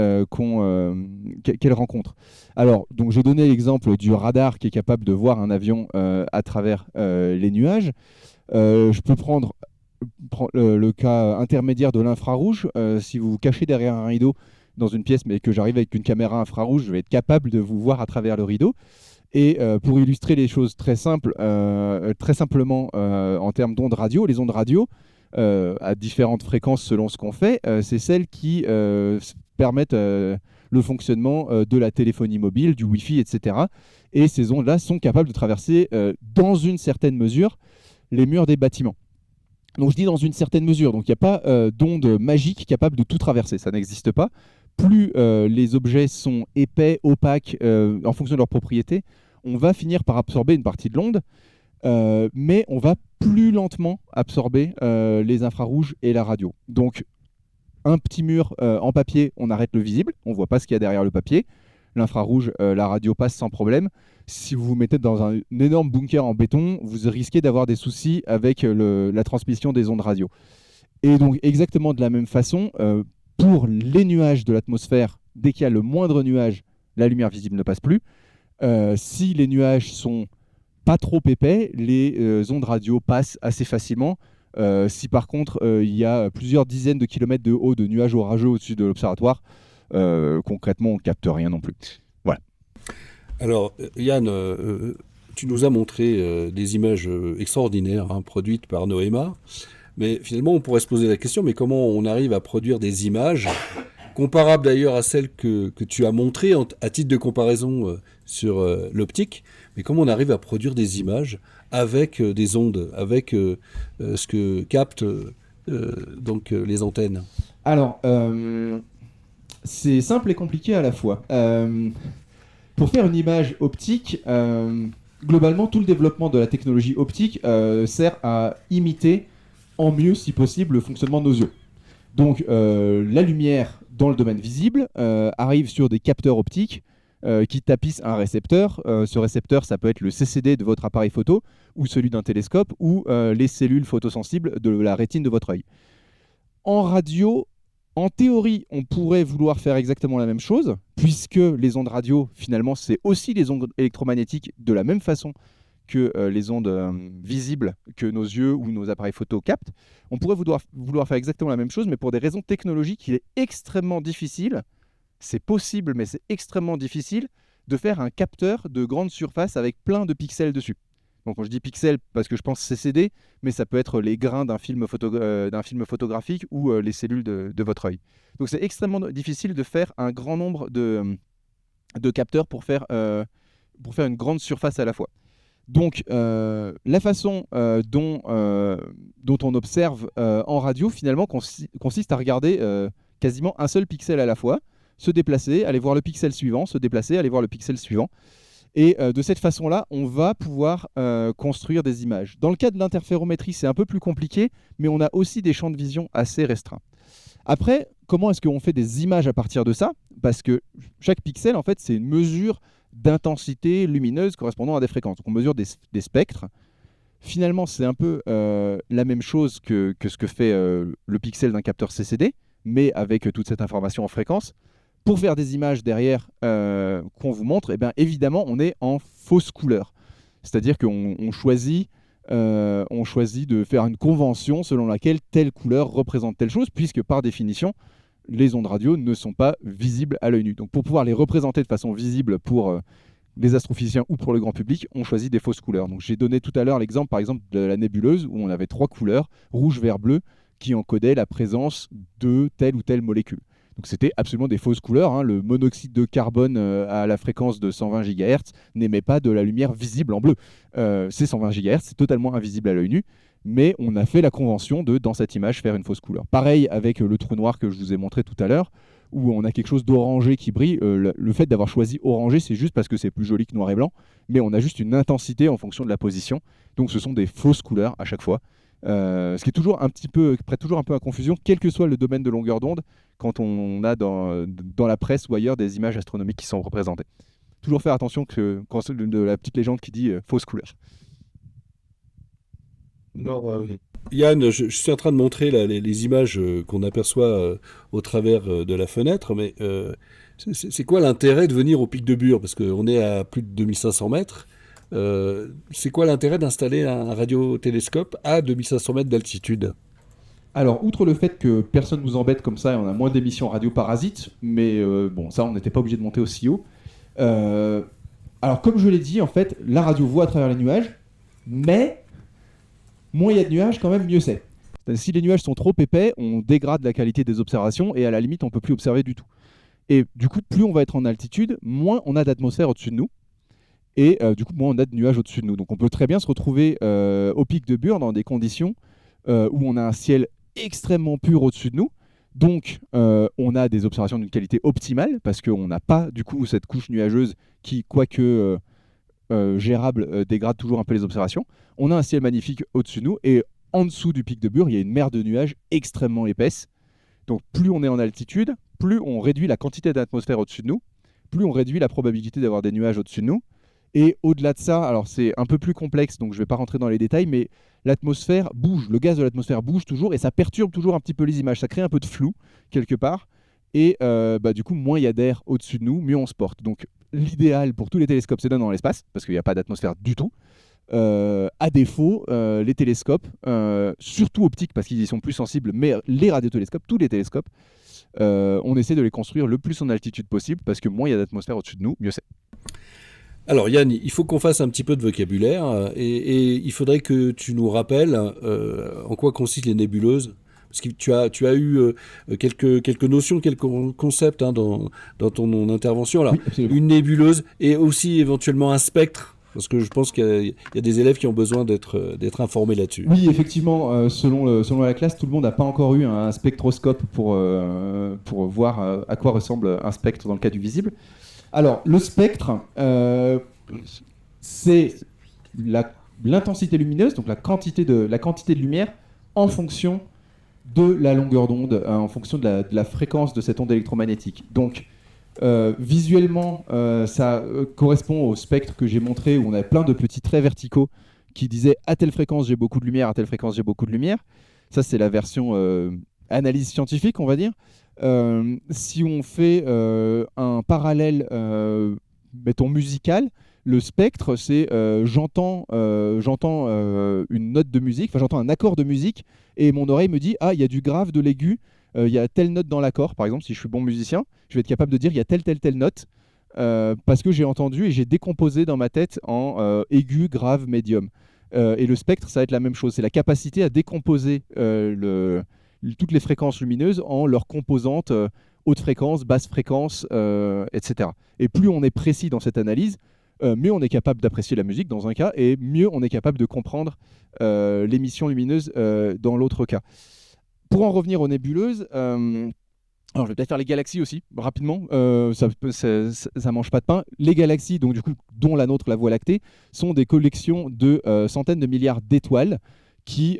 qu'elles rencontrent. Alors, donc j'ai donné l'exemple du radar qui est capable de voir un avion à travers les nuages. Je peux prendre le cas intermédiaire de l'infrarouge. Si vous vous cachez derrière un rideau dans une pièce, mais que j'arrive avec une caméra infrarouge, je vais être capable de vous voir à travers le rideau. Et pour illustrer les choses très simplement, en termes d'ondes radio, les ondes radio, à différentes fréquences selon ce qu'on fait, c'est celles qui permettent le fonctionnement de la téléphonie mobile, du Wi-Fi, etc. Et ces ondes-là sont capables de traverser, dans une certaine mesure, les murs des bâtiments. Donc je dis dans une certaine mesure, donc il n'y a pas d'onde magique capable de tout traverser, ça n'existe pas. Plus les objets sont épais, opaques, en fonction de leurs propriétés, on va finir par absorber une partie de l'onde, mais on va plus lentement absorber les infrarouges et la radio. Donc un petit mur en papier, on arrête le visible, on ne voit pas ce qu'il y a derrière le papier. L'infrarouge, la radio passe sans problème. Si vous vous mettez dans un énorme bunker en béton, vous risquez d'avoir des soucis avec la transmission des ondes radio. Et donc exactement de la même façon, pour les nuages de l'atmosphère, dès qu'il y a le moindre nuage, la lumière visible ne passe plus. Si les nuages sont pas trop épais, les ondes radio passent assez facilement. Si par contre il y a plusieurs dizaines de kilomètres de haut de nuages orageux au-dessus de l'observatoire, concrètement, on ne capte rien non plus. Voilà. Alors, Yann, tu nous as montré des images extraordinaires produites par Noema, mais finalement, on pourrait se poser la question, mais comment on arrive à produire des images comparables d'ailleurs à celles que tu as montrées à titre de comparaison sur l'optique, mais comment on arrive à produire des images avec des ondes, avec ce que captent donc les antennes? Alors, c'est simple et compliqué à la fois. Pour faire une image optique, globalement, tout le développement de la technologie optique sert à imiter en mieux, si possible, le fonctionnement de nos yeux. Donc, la lumière dans le domaine visible arrive sur des capteurs optiques qui tapissent un récepteur. Ce récepteur, ça peut être le CCD de votre appareil photo ou celui d'un télescope ou les cellules photosensibles de la rétine de votre œil. En radio, en théorie, on pourrait vouloir faire exactement la même chose, puisque les ondes radio, finalement, c'est aussi les ondes électromagnétiques de la même façon que les ondes visibles que nos yeux ou nos appareils photo captent. On pourrait vouloir faire exactement la même chose, mais pour des raisons technologiques, il est extrêmement difficile, c'est possible, mais c'est extrêmement difficile, de faire un capteur de grande surface avec plein de pixels dessus. Donc quand je dis pixels, parce que je pense CCD, mais ça peut être les grains d'un film photographique ou les cellules de votre œil. Donc c'est extrêmement difficile de faire un grand nombre de capteurs pour faire une grande surface à la fois. Donc la façon dont on observe en radio, finalement, consiste à regarder quasiment un seul pixel à la fois, se déplacer, aller voir le pixel suivant, se déplacer, aller voir le pixel suivant. Et de cette façon-là, on va pouvoir construire des images. Dans le cas de l'interférométrie, c'est un peu plus compliqué, mais on a aussi des champs de vision assez restreints. Après, comment est-ce qu'on fait des images à partir de ça? Parce que chaque pixel, en fait, c'est une mesure d'intensité lumineuse correspondant à des fréquences. Donc on mesure des spectres. Finalement, c'est un peu la même chose que ce que fait le pixel d'un capteur CCD, mais avec toute cette information en fréquence. Pour faire des images derrière qu'on vous montre, eh bien, évidemment, on est en fausse couleur. C'est-à-dire qu'on choisit de faire une convention selon laquelle telle couleur représente telle chose, puisque par définition, les ondes radio ne sont pas visibles à l'œil nu. Donc pour pouvoir les représenter de façon visible pour les astrophysiciens ou pour le grand public, on choisit des fausses couleurs. Donc j'ai donné tout à l'heure l'exemple par exemple de la nébuleuse où on avait 3 couleurs, rouge, vert, bleu, qui encodaient la présence de telle ou telle molécule. Donc c'était absolument des fausses couleurs, hein. Le monoxyde de carbone à la fréquence de 120 GHz n'émet pas de la lumière visible en bleu. C'est 120 GHz, c'est totalement invisible à l'œil nu, mais on a fait la convention de, dans cette image, faire une fausse couleur. Pareil avec le trou noir que je vous ai montré tout à l'heure, où on a quelque chose d'orangé qui brille. Le fait d'avoir choisi orangé, c'est juste parce que c'est plus joli que noir et blanc, mais on a juste une intensité en fonction de la position. Donc ce sont des fausses couleurs à chaque fois. Ce qui est toujours prête toujours un peu à confusion, quel que soit le domaine de longueur d'onde, quand on a dans la presse ou ailleurs des images astronomiques qui sont représentées. Toujours faire attention quand de la petite légende qui dit fausse couleur. Yann, je suis en train de montrer là, les images qu'on aperçoit au travers de la fenêtre, mais c'est quoi l'intérêt de venir au Pic de Bure? Parce qu'on est à plus de 2500 mètres. C'est quoi l'intérêt d'installer un radiotélescope à 2500 mètres d'altitude? Alors, outre le fait que personne nous embête comme ça et on a moins d'émissions radioparasites, mais bon, ça, on n'était pas obligé de monter aussi haut. Alors, comme je l'ai dit, en fait, la radio voit à travers les nuages, mais moins il y a de nuages, quand même, mieux c'est. Si les nuages sont trop épais, on dégrade la qualité des observations et à la limite, on ne peut plus observer du tout. Et du coup, plus on va être en altitude, moins on a d'atmosphère au-dessus de nous. Et du coup, moins on a de nuages au-dessus de nous. Donc on peut très bien se retrouver au Pic de Bure dans des conditions où on a un ciel extrêmement pur au-dessus de nous. Donc on a des observations d'une qualité optimale parce qu'on n'a pas du coup cette couche nuageuse qui, quoique gérable, dégrade toujours un peu les observations. On a un ciel magnifique au-dessus de nous et en dessous du Pic de Bure, il y a une mer de nuages extrêmement épaisse. Donc plus on est en altitude, plus on réduit la quantité d'atmosphère au-dessus de nous, plus on réduit la probabilité d'avoir des nuages au-dessus de nous. Et au-delà de ça, alors c'est un peu plus complexe, donc je ne vais pas rentrer dans les détails, mais l'atmosphère bouge, le gaz de l'atmosphère bouge toujours et ça perturbe toujours un petit peu les images, ça crée un peu de flou quelque part. Et du coup, moins il y a d'air au-dessus de nous, mieux on se porte. Donc l'idéal pour tous les télescopes, c'est d'aller dans l'espace, parce qu'il n'y a pas d'atmosphère du tout. À défaut, les télescopes, surtout optiques, parce qu'ils y sont plus sensibles, mais les radiotélescopes, tous les télescopes, on essaie de les construire le plus en altitude possible, parce que moins il y a d'atmosphère au-dessus de nous, mieux c'est. Alors Yann, il faut qu'on fasse un petit peu de vocabulaire et il faudrait que tu nous rappelles en quoi consistent les nébuleuses. Parce que tu as eu quelques notions, quelques concepts dans ton intervention. Alors, Oui, une nébuleuse et aussi éventuellement un spectre, parce que je pense qu'il y a des élèves qui ont besoin d'être informés là-dessus. Oui, effectivement, selon la classe, tout le monde n'a pas encore eu un spectroscope pour voir à quoi ressemble un spectre dans le cas du visible. Alors, le spectre, c'est l'intensité lumineuse, donc la quantité de lumière en fonction de la longueur d'onde, en fonction de la fréquence de cette onde électromagnétique. Donc, visuellement, ça correspond au spectre que j'ai montré, où on a plein de petits traits verticaux qui disaient à telle fréquence j'ai beaucoup de lumière, à telle fréquence j'ai beaucoup de lumière. Ça, c'est la version analyse scientifique, on va dire. Si on fait un parallèle, mettons musical, le spectre, c'est j'entends une note de musique, enfin j'entends un accord de musique, et mon oreille me dit ah il y a du grave, de l'aigu, il y a telle note dans l'accord. Par exemple, si je suis bon musicien, je vais être capable de dire il y a telle note parce que j'ai entendu et j'ai décomposé dans ma tête en aigu, grave, médium. Et le spectre, ça va être la même chose. C'est la capacité à décomposer toutes les fréquences lumineuses en leurs composantes haute fréquence, basse fréquence, etc. Et plus on est précis dans cette analyse, mieux on est capable d'apprécier la musique dans un cas, et mieux on est capable de comprendre l'émission lumineuse dans l'autre cas. Pour en revenir aux nébuleuses, alors je vais peut-être faire les galaxies aussi, rapidement, ça mange pas de pain. Les galaxies, donc du coup, dont la nôtre, la Voie lactée, sont des collections de centaines de milliards d'étoiles qui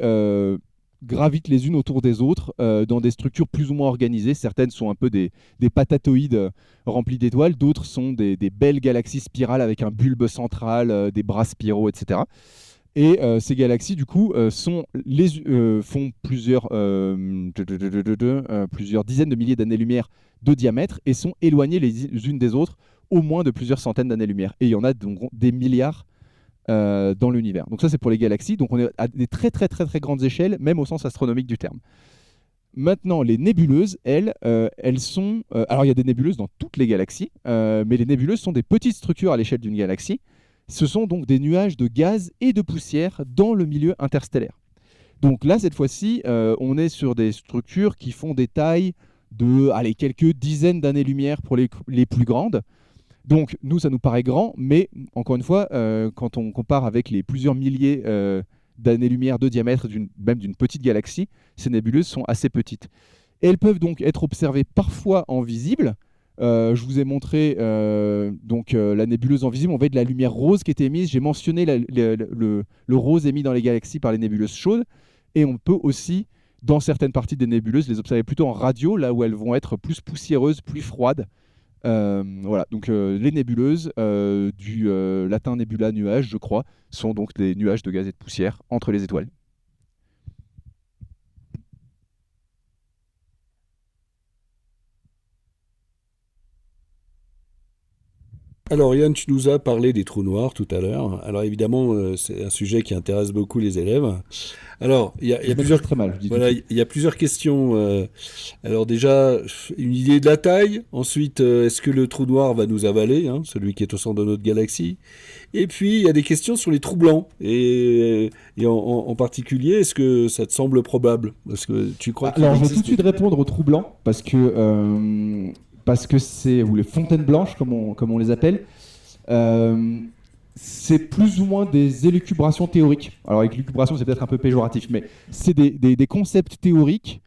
gravitent les unes autour des autres dans des structures plus ou moins organisées. Certaines sont un peu des patatoïdes remplis d'étoiles, d'autres sont des belles galaxies spirales avec un bulbe central, des bras spiraux, etc. Et ces galaxies, du coup, font plusieurs dizaines de milliers d'années-lumière de diamètre et sont éloignées les unes des autres au moins de plusieurs centaines d'années-lumière. Et il y en a donc des milliards dans l'univers. Donc ça, c'est pour les galaxies. Donc on est à des très très très très grandes échelles, même au sens astronomique du terme. Maintenant, les nébuleuses, elles sont... alors, il y a des nébuleuses dans toutes les galaxies, mais les nébuleuses sont des petites structures à l'échelle d'une galaxie. Ce sont donc des nuages de gaz et de poussière dans le milieu interstellaire. Donc là, cette fois-ci, on est sur des structures qui font des tailles de quelques dizaines d'années-lumière pour les plus grandes. Donc nous, ça nous paraît grand, mais encore une fois, quand on compare avec les plusieurs milliers d'années-lumière de diamètre même d'une petite galaxie, ces nébuleuses sont assez petites. Et elles peuvent donc être observées parfois en visible. Je vous ai montré la nébuleuse en visible. On voit de la lumière rose qui était émise. J'ai mentionné le rose émis dans les galaxies par les nébuleuses chaudes. Et on peut aussi, dans certaines parties des nébuleuses, les observer plutôt en radio, là où elles vont être plus poussiéreuses, plus froides. Voilà, donc les nébuleuses du latin nebula, nuage, je crois, sont donc des nuages de gaz et de poussière entre les étoiles. Alors Yann, tu nous as parlé des trous noirs tout à l'heure. Alors évidemment, c'est un sujet qui intéresse beaucoup les élèves. Alors, il y a plusieurs, très mal, je dis voilà, tout de suite. il y a plusieurs questions. Alors déjà, une idée de la taille. Ensuite, est-ce que le trou noir va nous avaler, hein, celui qui est au centre de notre galaxie? Et puis, il y a des questions sur les trous blancs. Et en particulier, est-ce que ça te semble probable? Est-ce que tu crois qu'il Alors, je vais existe tout de suite répondre aux trous blancs, parce que c'est, ou les fontaines blanches, comme on les appelle, c'est plus ou moins des élucubrations théoriques. Alors, avec l'élucubration, c'est peut-être un peu péjoratif, mais c'est des concepts théoriques.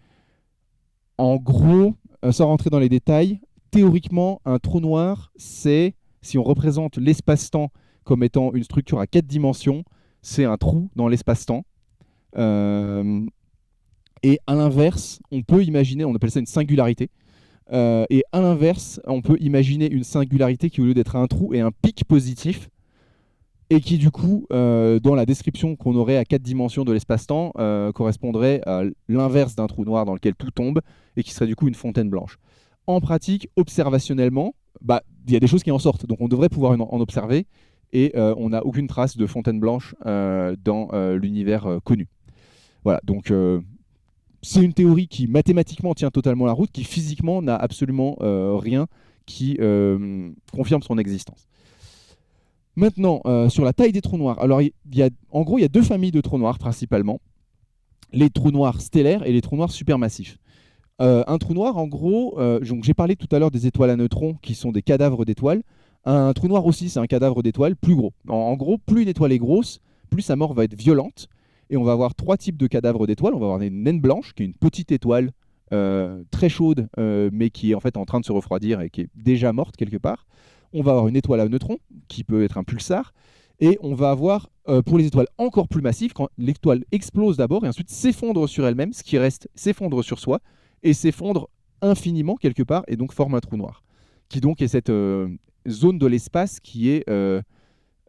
En gros, sans rentrer dans les détails, théoriquement, un trou noir, c'est, si on représente l'espace-temps comme étant une structure à 4 dimensions, c'est un trou dans l'espace-temps. Et à l'inverse, on peut imaginer, on appelle ça une singularité. Et à l'inverse, on peut imaginer une singularité qui, au lieu d'être un trou, est un pic positif, et qui, du coup, dans la description qu'on aurait à 4 dimensions de l'espace-temps, correspondrait à l'inverse d'un trou noir dans lequel tout tombe, et qui serait du coup une fontaine blanche. En pratique, observationnellement, il y a des choses qui en sortent, donc on devrait pouvoir en observer, et on n'a aucune trace de fontaine blanche dans l'univers connu. Voilà, donc c'est une théorie qui mathématiquement tient totalement la route, qui physiquement n'a absolument rien qui confirme son existence. Maintenant, sur la taille des trous noirs. Alors, en gros, il y a deux familles de trous noirs principalement. Les trous noirs stellaires et les trous noirs supermassifs. Un trou noir, en gros, j'ai parlé tout à l'heure des étoiles à neutrons qui sont des cadavres d'étoiles. Un trou noir aussi, c'est un cadavre d'étoile plus gros. En gros, plus une étoile est grosse, plus sa mort va être violente. Et on va avoir 3 types de cadavres d'étoiles. On va avoir une naine blanche, qui est une petite étoile très chaude, mais qui est en fait en train de se refroidir et qui est déjà morte quelque part. On va avoir une étoile à neutrons, qui peut être un pulsar. Et on va avoir, pour les étoiles encore plus massives, quand l'étoile explose d'abord et ensuite s'effondre sur elle-même, ce qui reste s'effondre sur soi, et s'effondre infiniment quelque part, et donc forme un trou noir. Qui donc est cette zone de l'espace qui est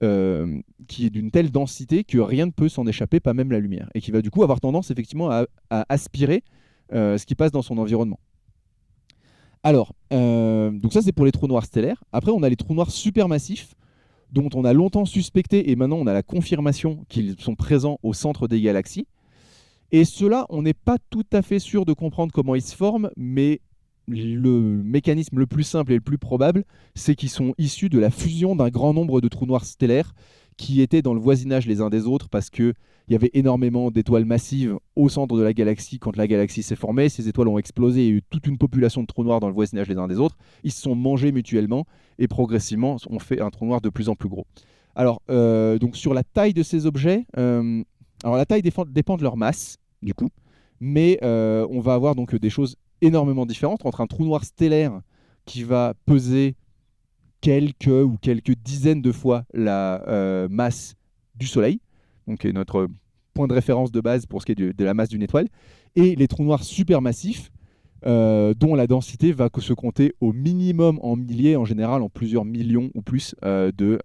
d'une telle densité que rien ne peut s'en échapper, pas même la lumière, et qui va du coup avoir tendance effectivement à aspirer ce qui passe dans son environnement. Alors, donc ça c'est pour les trous noirs stellaires. Après on a les trous noirs supermassifs, dont on a longtemps suspecté, et maintenant on a la confirmation qu'ils sont présents au centre des galaxies. Et ceux-là, on n'est pas tout à fait sûr de comprendre comment ils se forment, mais le mécanisme le plus simple et le plus probable, c'est qu'ils sont issus de la fusion d'un grand nombre de trous noirs stellaires qui étaient dans le voisinage les uns des autres, parce qu'il y avait énormément d'étoiles massives au centre de la galaxie quand la galaxie s'est formée. Ces étoiles ont explosé, il y a eu toute une population de trous noirs dans le voisinage les uns des autres. Ils se sont mangés mutuellement et progressivement on fait un trou noir de plus en plus gros. Alors, donc sur la taille de ces objets, alors la taille dépend de leur masse, du coup, mais on va avoir donc des choses énormément différentes entre un trou noir stellaire qui va peser quelques dizaines de fois la masse du Soleil, donc qui est notre point de référence de base pour ce qui est de la masse d'une étoile, et les trous noirs supermassifs, dont la densité va se compter au minimum en milliers, en général en plusieurs millions ou plus de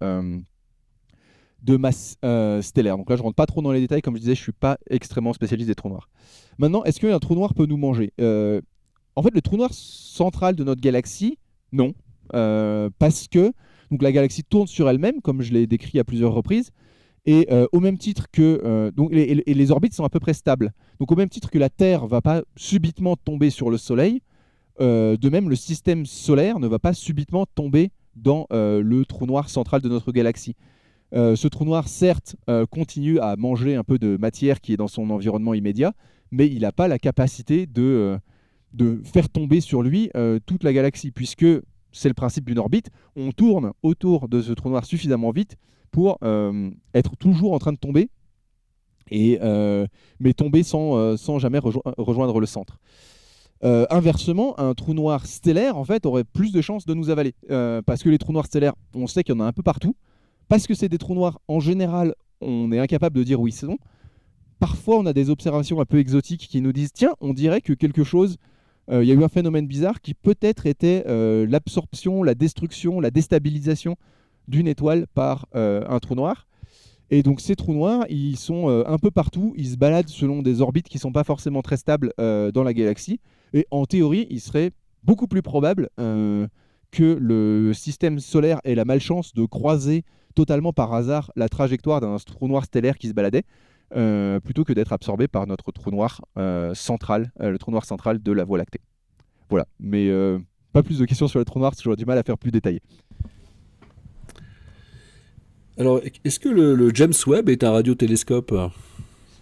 de masse stellaire. Donc là, je rentre pas trop dans les détails. Comme je disais, je suis pas extrêmement spécialiste des trous noirs. Maintenant, est-ce qu'un trou noir peut nous manger? En fait, le trou noir central de notre galaxie, non. Parce que donc, la galaxie tourne sur elle-même, comme je l'ai décrit à plusieurs reprises. Et au même titre que... et les orbites sont à peu près stables. Donc au même titre que la Terre ne va pas subitement tomber sur le Soleil, de même le système solaire ne va pas subitement tomber dans le trou noir central de notre galaxie. Ce trou noir, certes, continue à manger un peu de matière qui est dans son environnement immédiat, mais il n'a pas la capacité de faire tomber sur lui toute la galaxie, puisque c'est le principe d'une orbite. On tourne autour de ce trou noir suffisamment vite pour être toujours en train de tomber, mais tomber sans jamais rejoindre le centre. Inversement, un trou noir stellaire en fait, aurait plus de chances de nous avaler, parce que les trous noirs stellaires, on sait qu'il y en a un peu partout, parce que c'est des trous noirs, en général, on est incapable de dire où ils sont. Parfois, on a des observations un peu exotiques qui nous disent « Tiens, on dirait que quelque chose... il y a eu un phénomène bizarre qui peut-être était l'absorption, la destruction, la déstabilisation d'une étoile par un trou noir. » Et donc ces trous noirs, ils sont un peu partout, ils se baladent selon des orbites qui ne sont pas forcément très stables dans la galaxie. Et en théorie, il serait beaucoup plus probable que le système solaire ait la malchance de croiser totalement par hasard la trajectoire d'un trou noir stellaire qui se baladait, plutôt que d'être absorbé par notre trou noir central, le trou noir central de la Voie lactée. Voilà, mais pas plus de questions sur le trou noir, parce que j'aurais du mal à faire plus détaillé. Alors, est-ce que le James Webb est un radiotélescope?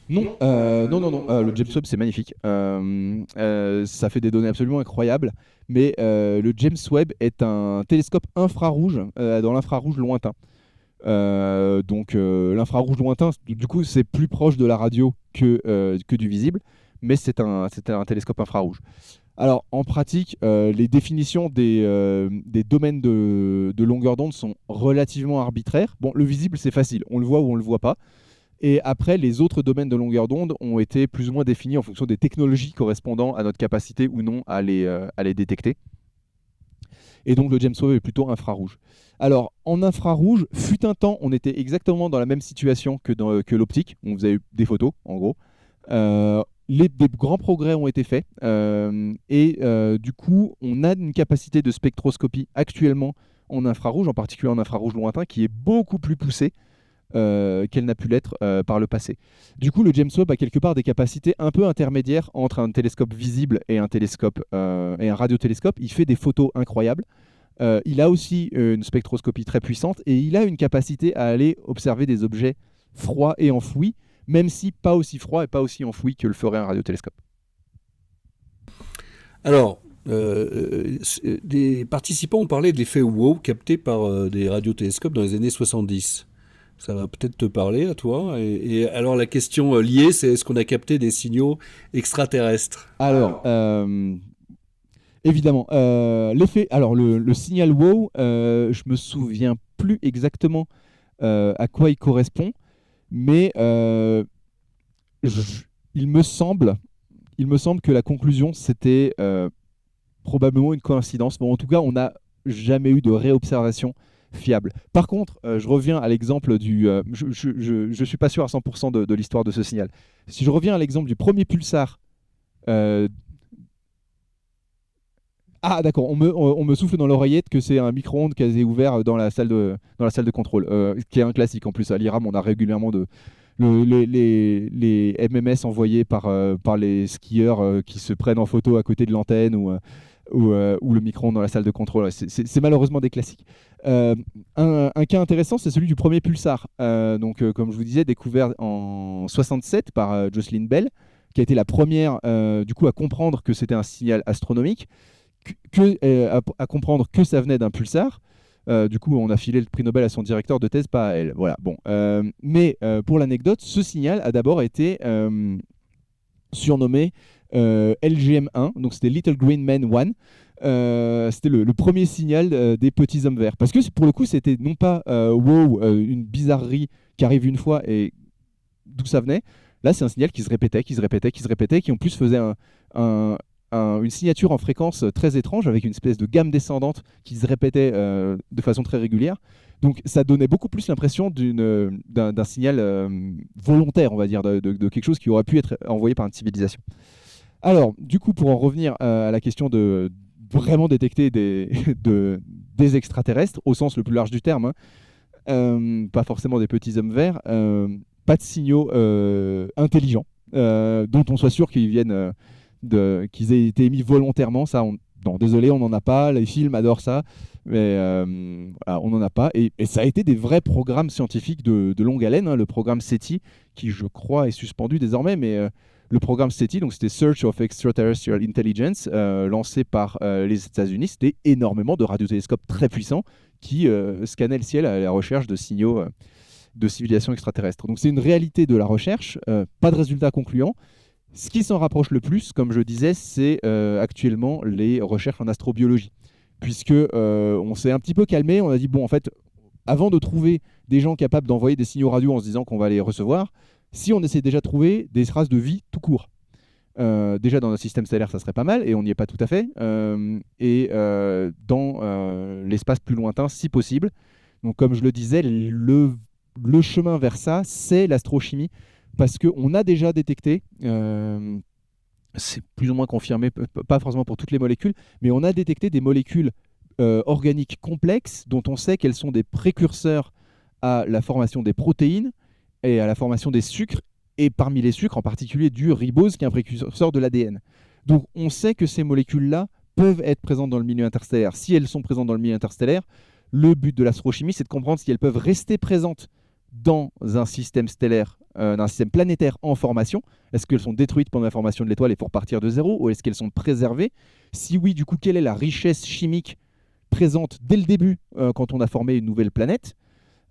Non, non. Le James Webb, c'est magnifique. Ça fait des données absolument incroyables. Mais le James Webb est un télescope infrarouge dans l'infrarouge lointain. Donc l'infrarouge lointain, du coup, c'est plus proche de la radio que du visible. Mais c'est un télescope infrarouge. Alors, en pratique, les définitions des domaines de longueur d'onde sont relativement arbitraires. Bon, le visible, c'est facile. On le voit ou on ne le voit pas. Et après, les autres domaines de longueur d'onde ont été plus ou moins définis en fonction des technologies correspondant à notre capacité ou non à les détecter. Et donc, le James Webb est plutôt infrarouge. Alors, en infrarouge, fut un temps, on était exactement dans la même situation que l'optique. On faisait des photos, en gros. Des grands progrès ont été faits du coup, on a une capacité de spectroscopie actuellement en infrarouge, en particulier en infrarouge lointain, qui est beaucoup plus poussée qu'elle n'a pu l'être par le passé. Du coup, le James Webb a quelque part des capacités un peu intermédiaires entre un télescope visible et un radiotélescope. Il fait des photos incroyables. Il a aussi une spectroscopie très puissante et il a une capacité à aller observer des objets froids et enfouis, même si pas aussi froid et pas aussi enfoui que le ferait un radiotélescope. Alors, des participants ont parlé de l'effet wow capté par des radiotélescopes dans les années 70. Ça va peut-être te parler à toi. Et alors la question liée, c'est est-ce qu'on a capté des signaux extraterrestres? Alors, évidemment, le signal wow, je me souviens plus exactement à quoi il correspond. Mais il me semble que la conclusion, c'était probablement une coïncidence. Bon, en tout cas, on n'a jamais eu de réobservation fiable. Par contre, je reviens à l'exemple du... je ne suis pas sûr à 100% de l'histoire de ce signal. Si je reviens à l'exemple du premier pulsar... Ah d'accord, on me souffle dans l'oreillette que c'est un micro-ondes qui a été ouvert dans la salle de contrôle, qui est un classique en plus. À l'IRAM, on a régulièrement les MMS envoyés par les skieurs qui se prennent en photo à côté de l'antenne ou le micro-ondes dans la salle de contrôle. C'est malheureusement des classiques. Un cas intéressant, c'est celui du premier pulsar. Comme je vous disais, découvert en 67 par Jocelyn Bell, qui a été la première du coup à comprendre que c'était un signal astronomique. À comprendre que ça venait d'un pulsar. Du coup, on a filé le prix Nobel à son directeur de thèse, pas à elle. Voilà. Bon. Mais pour l'anecdote, ce signal a d'abord été surnommé LGM1, donc c'était Little Green Man 1. C'était le premier signal des petits hommes verts. Parce que pour le coup, c'était non pas une bizarrerie qui arrive une fois et d'où ça venait. Là, c'est un signal qui se répétait, qui en plus faisait une signature en fréquence très étrange avec une espèce de gamme descendante qui se répétait de façon très régulière. Donc ça donnait beaucoup plus l'impression d'un signal volontaire, on va dire, de quelque chose qui aurait pu être envoyé par une civilisation. Alors, du coup, pour en revenir à la question de vraiment détecter des extraterrestres, au sens le plus large du terme, pas forcément des petits hommes verts, pas de signaux intelligents, dont on soit sûr qu'ils viennent, qu'ils aient été émis volontairement. Ça, non, désolé, on n'en a pas. Les films adorent ça, mais voilà, on n'en a pas. Et ça a été des vrais programmes scientifiques de longue haleine, hein, le programme SETI, qui, je crois, est suspendu désormais, mais le programme SETI, donc c'était Search of Extraterrestrial Intelligence, lancé par les États-Unis. C'était énormément de radiotélescopes très puissants qui scannaient le ciel à la recherche de signaux de civilisation extraterrestre. Donc c'est une réalité de la recherche, pas de résultats concluants. Ce qui s'en rapproche le plus, comme je disais, c'est actuellement les recherches en astrobiologie. Puisque on s'est un petit peu calmé, on a dit, bon, en fait, avant de trouver des gens capables d'envoyer des signaux radio en se disant qu'on va les recevoir, si on essaie déjà de trouver des traces de vie tout court. Déjà dans notre système stellaire, ça serait pas mal, et on n'y est pas tout à fait. Et dans l'espace plus lointain, si possible. Donc comme je le disais, le chemin vers ça, c'est l'astrochimie. Parce qu'on a déjà détecté, c'est plus ou moins confirmé, pas forcément pour toutes les molécules, mais on a détecté des molécules organiques complexes dont on sait qu'elles sont des précurseurs à la formation des protéines et à la formation des sucres, et parmi les sucres en particulier du ribose qui est un précurseur de l'ADN. Donc on sait que ces molécules-là peuvent être présentes dans le milieu interstellaire. Si elles sont présentes dans le milieu interstellaire, le but de l'astrochimie, c'est de comprendre si elles peuvent rester présentes dans un système stellaire, d'un système planétaire en formation. Est-ce qu'elles sont détruites pendant la formation de l'étoile et il faut repartir de zéro, ou est-ce qu'elles sont préservées? Si oui, du coup, quelle est la richesse chimique présente dès le début quand on a formé une nouvelle planète?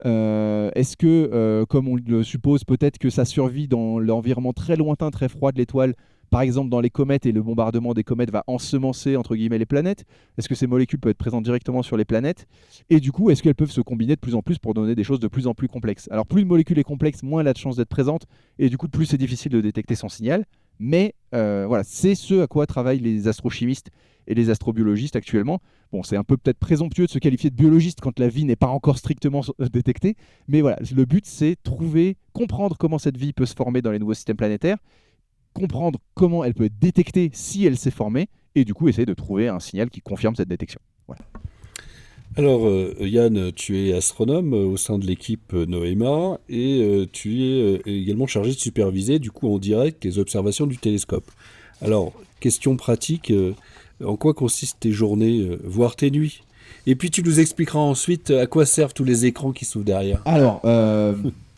Est-ce que, comme on le suppose, peut-être que ça survit dans l'environnement très lointain, très froid de l'étoile, par exemple dans les comètes, et le bombardement des comètes va ensemencer entre guillemets les planètes? Est-ce que ces molécules peuvent être présentes directement sur les planètes? Et du coup, est-ce qu'elles peuvent se combiner de plus en plus pour donner des choses de plus en plus complexes? Alors plus une molécule est complexe, moins elle a de chances d'être présente, et du coup plus c'est difficile de détecter son signal. Mais voilà, c'est ce à quoi travaillent les astrochimistes et les astrobiologistes actuellement. Bon, c'est un peu peut-être présomptueux de se qualifier de biologiste quand la vie n'est pas encore strictement détectée, mais voilà, le but c'est comprendre comment cette vie peut se former dans les nouveaux systèmes planétaires, comprendre comment elle peut être détectée si elle s'est formée, et du coup essayer de trouver un signal qui confirme cette détection. Voilà. Alors, Yann, tu es astronome au sein de l'équipe NOEMA et tu es également chargé de superviser, du coup en direct, les observations du télescope. Alors, question pratique, en quoi consistent tes journées, voire tes nuits? Et puis tu nous expliqueras ensuite à quoi servent tous les écrans qui s'ouvrent derrière. Alors,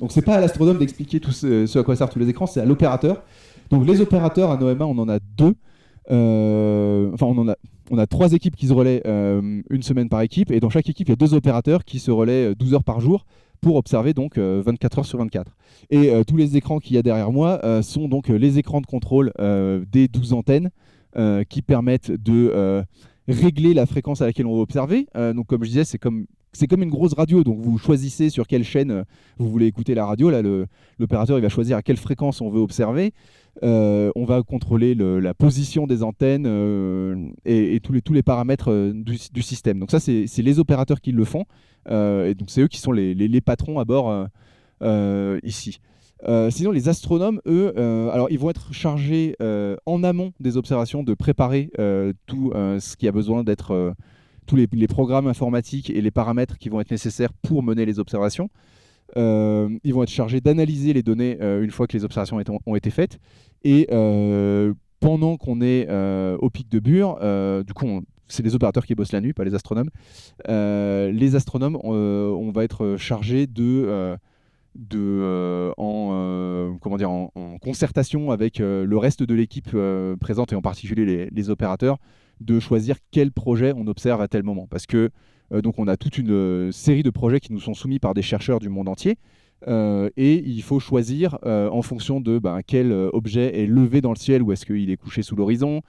donc c'est pas à l'astronome d'expliquer ce à quoi servent tous les écrans, c'est à l'opérateur. Donc les opérateurs à NOEMA, on en a deux. On a 3 équipes qui se relaient une semaine par équipe, et dans chaque équipe il y a 2 opérateurs qui se relaient 12 heures par jour pour observer donc 24 heures sur 24. Et tous les écrans qu'il y a derrière moi sont donc les écrans de contrôle des 12 antennes qui permettent de régler la fréquence à laquelle on va observer. Donc comme je disais, c'est comme une grosse radio, donc vous choisissez sur quelle chaîne vous voulez écouter la radio. Là, l'opérateur il va choisir à quelle fréquence on veut observer. On va contrôler la position des antennes et tous les paramètres du système. Donc ça, c'est les opérateurs qui le font. Et donc c'est eux qui sont les patrons à bord ici. Sinon, les astronomes, eux, alors ils vont être chargés en amont des observations de préparer tout ce qui a besoin d'être... tous les programmes informatiques et les paramètres qui vont être nécessaires pour mener les observations. Ils vont être chargés d'analyser les données une fois que les observations ont été faites. Et pendant qu'on est au pic de Bure, du coup, c'est les opérateurs qui bossent la nuit, pas les astronomes. Les astronomes, on va être chargés en concertation avec le reste de l'équipe présente, et en particulier les opérateurs, de choisir quel projet on observe à tel moment. Parce que donc on a toute une série de projets qui nous sont soumis par des chercheurs du monde entier, et il faut choisir en fonction de quel objet est levé dans le ciel ou est-ce qu'il est couché sous l'horizon,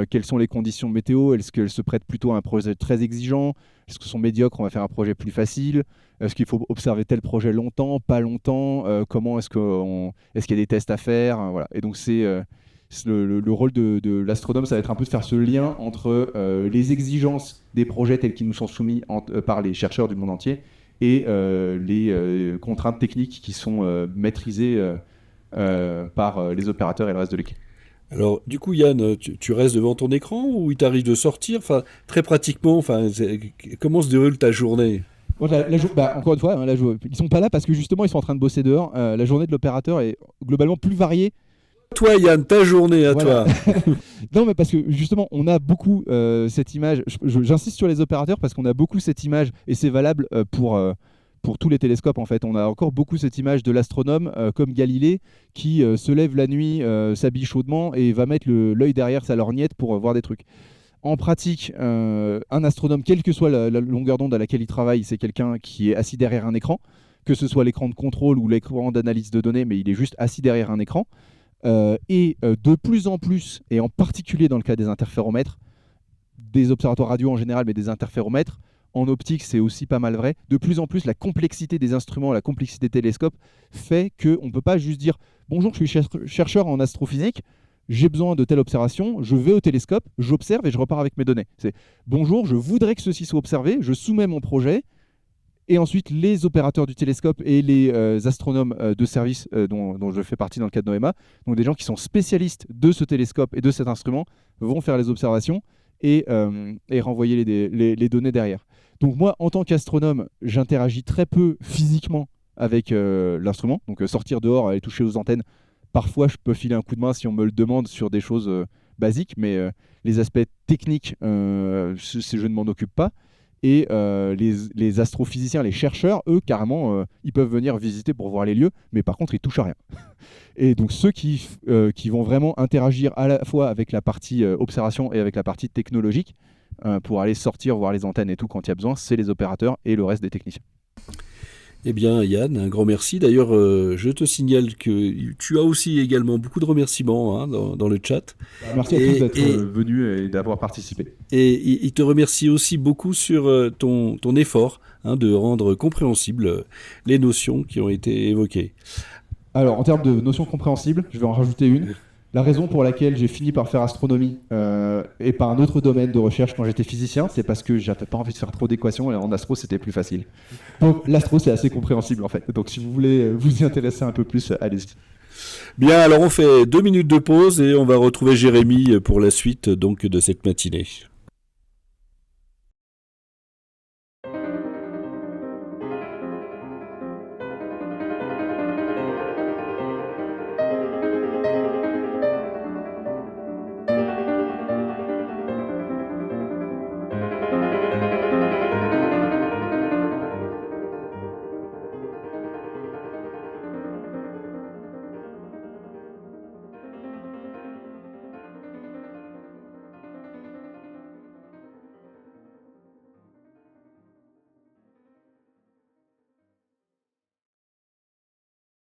quelles sont les conditions météo, est-ce qu'elles se prêtent plutôt à un projet très exigeant, est-ce qu'elles sont médiocres, on va faire un projet plus facile, est-ce qu'il faut observer tel projet longtemps, pas longtemps, comment est-ce qu'il y a des tests à faire, voilà. Et donc c'est le rôle de l'astronome, ça va être un peu de faire ce lien entre les exigences des projets tels qu'ils nous sont soumis par les chercheurs du monde entier et les contraintes techniques qui sont maîtrisées par les opérateurs et le reste de l'équipe. Alors, du coup, Yann, tu restes devant ton écran ou il t'arrive de sortir? Enfin, très pratiquement, comment se déroule ta journée? Bon, encore une fois, hein, ils sont pas là parce que justement ils sont en train de bosser dehors. La journée de l'opérateur est globalement plus variée. Toi, Yann, ta journée à Voilà. toi. Non, mais parce que justement, on a beaucoup cette image. J'insiste sur les opérateurs parce qu'on a beaucoup cette image et c'est valable pour tous les télescopes en fait. On a encore beaucoup cette image de l'astronome comme Galilée qui se lève la nuit, s'habille chaudement et va mettre l'œil derrière sa lorgnette pour voir des trucs. En pratique, un astronome, quelle que soit la longueur d'onde à laquelle il travaille, c'est quelqu'un qui est assis derrière un écran, que ce soit l'écran de contrôle ou l'écran d'analyse de données, mais il est juste assis derrière un écran. De plus en plus, et en particulier dans le cas des interféromètres, des observatoires radio en général, mais des interféromètres, en optique c'est aussi pas mal vrai, de plus en plus la complexité des instruments, la complexité des télescopes fait qu'on ne peut pas juste dire « Bonjour, je suis chercheur en astrophysique, j'ai besoin de telle observation, je vais au télescope, j'observe et je repars avec mes données. » C'est « Bonjour, je voudrais que ceci soit observé, je soumets mon projet. » Et ensuite, les opérateurs du télescope et les astronomes de service dont je fais partie dans le cadre de NOEMA, donc des gens qui sont spécialistes de ce télescope et de cet instrument, vont faire les observations et renvoyer les données derrière. Donc moi, en tant qu'astronome, j'interagis très peu physiquement avec l'instrument. Donc sortir dehors, aller toucher aux antennes, parfois je peux filer un coup de main si on me le demande sur des choses basiques, mais les aspects techniques, je ne m'en occupe pas. Et les astrophysiciens, les chercheurs, eux, carrément, ils peuvent venir visiter pour voir les lieux, mais par contre, ils touchent à rien. Et donc, ceux qui vont vraiment interagir à la fois avec la partie observation et avec la partie technologique, pour aller sortir, voir les antennes et tout quand il y a besoin, c'est les opérateurs et le reste des techniciens. Eh bien, Yann, un grand merci. D'ailleurs, je te signale que tu as aussi également beaucoup de remerciements dans le chat. Merci à tous d'être venus et d'avoir participé. Et il te remercie aussi beaucoup sur ton effort de rendre compréhensibles les notions qui ont été évoquées. Alors, en termes de notions compréhensibles, je vais en rajouter une. La raison pour laquelle j'ai fini par faire astronomie et pas un autre domaine de recherche quand j'étais physicien, c'est parce que j'avais pas envie de faire trop d'équations et en astro c'était plus facile. Donc l'astro c'est assez compréhensible en fait. Donc si vous voulez vous y intéresser un peu plus, allez-y. Bien, alors on fait 2 minutes de pause et on va retrouver Jérémy pour la suite donc de cette matinée.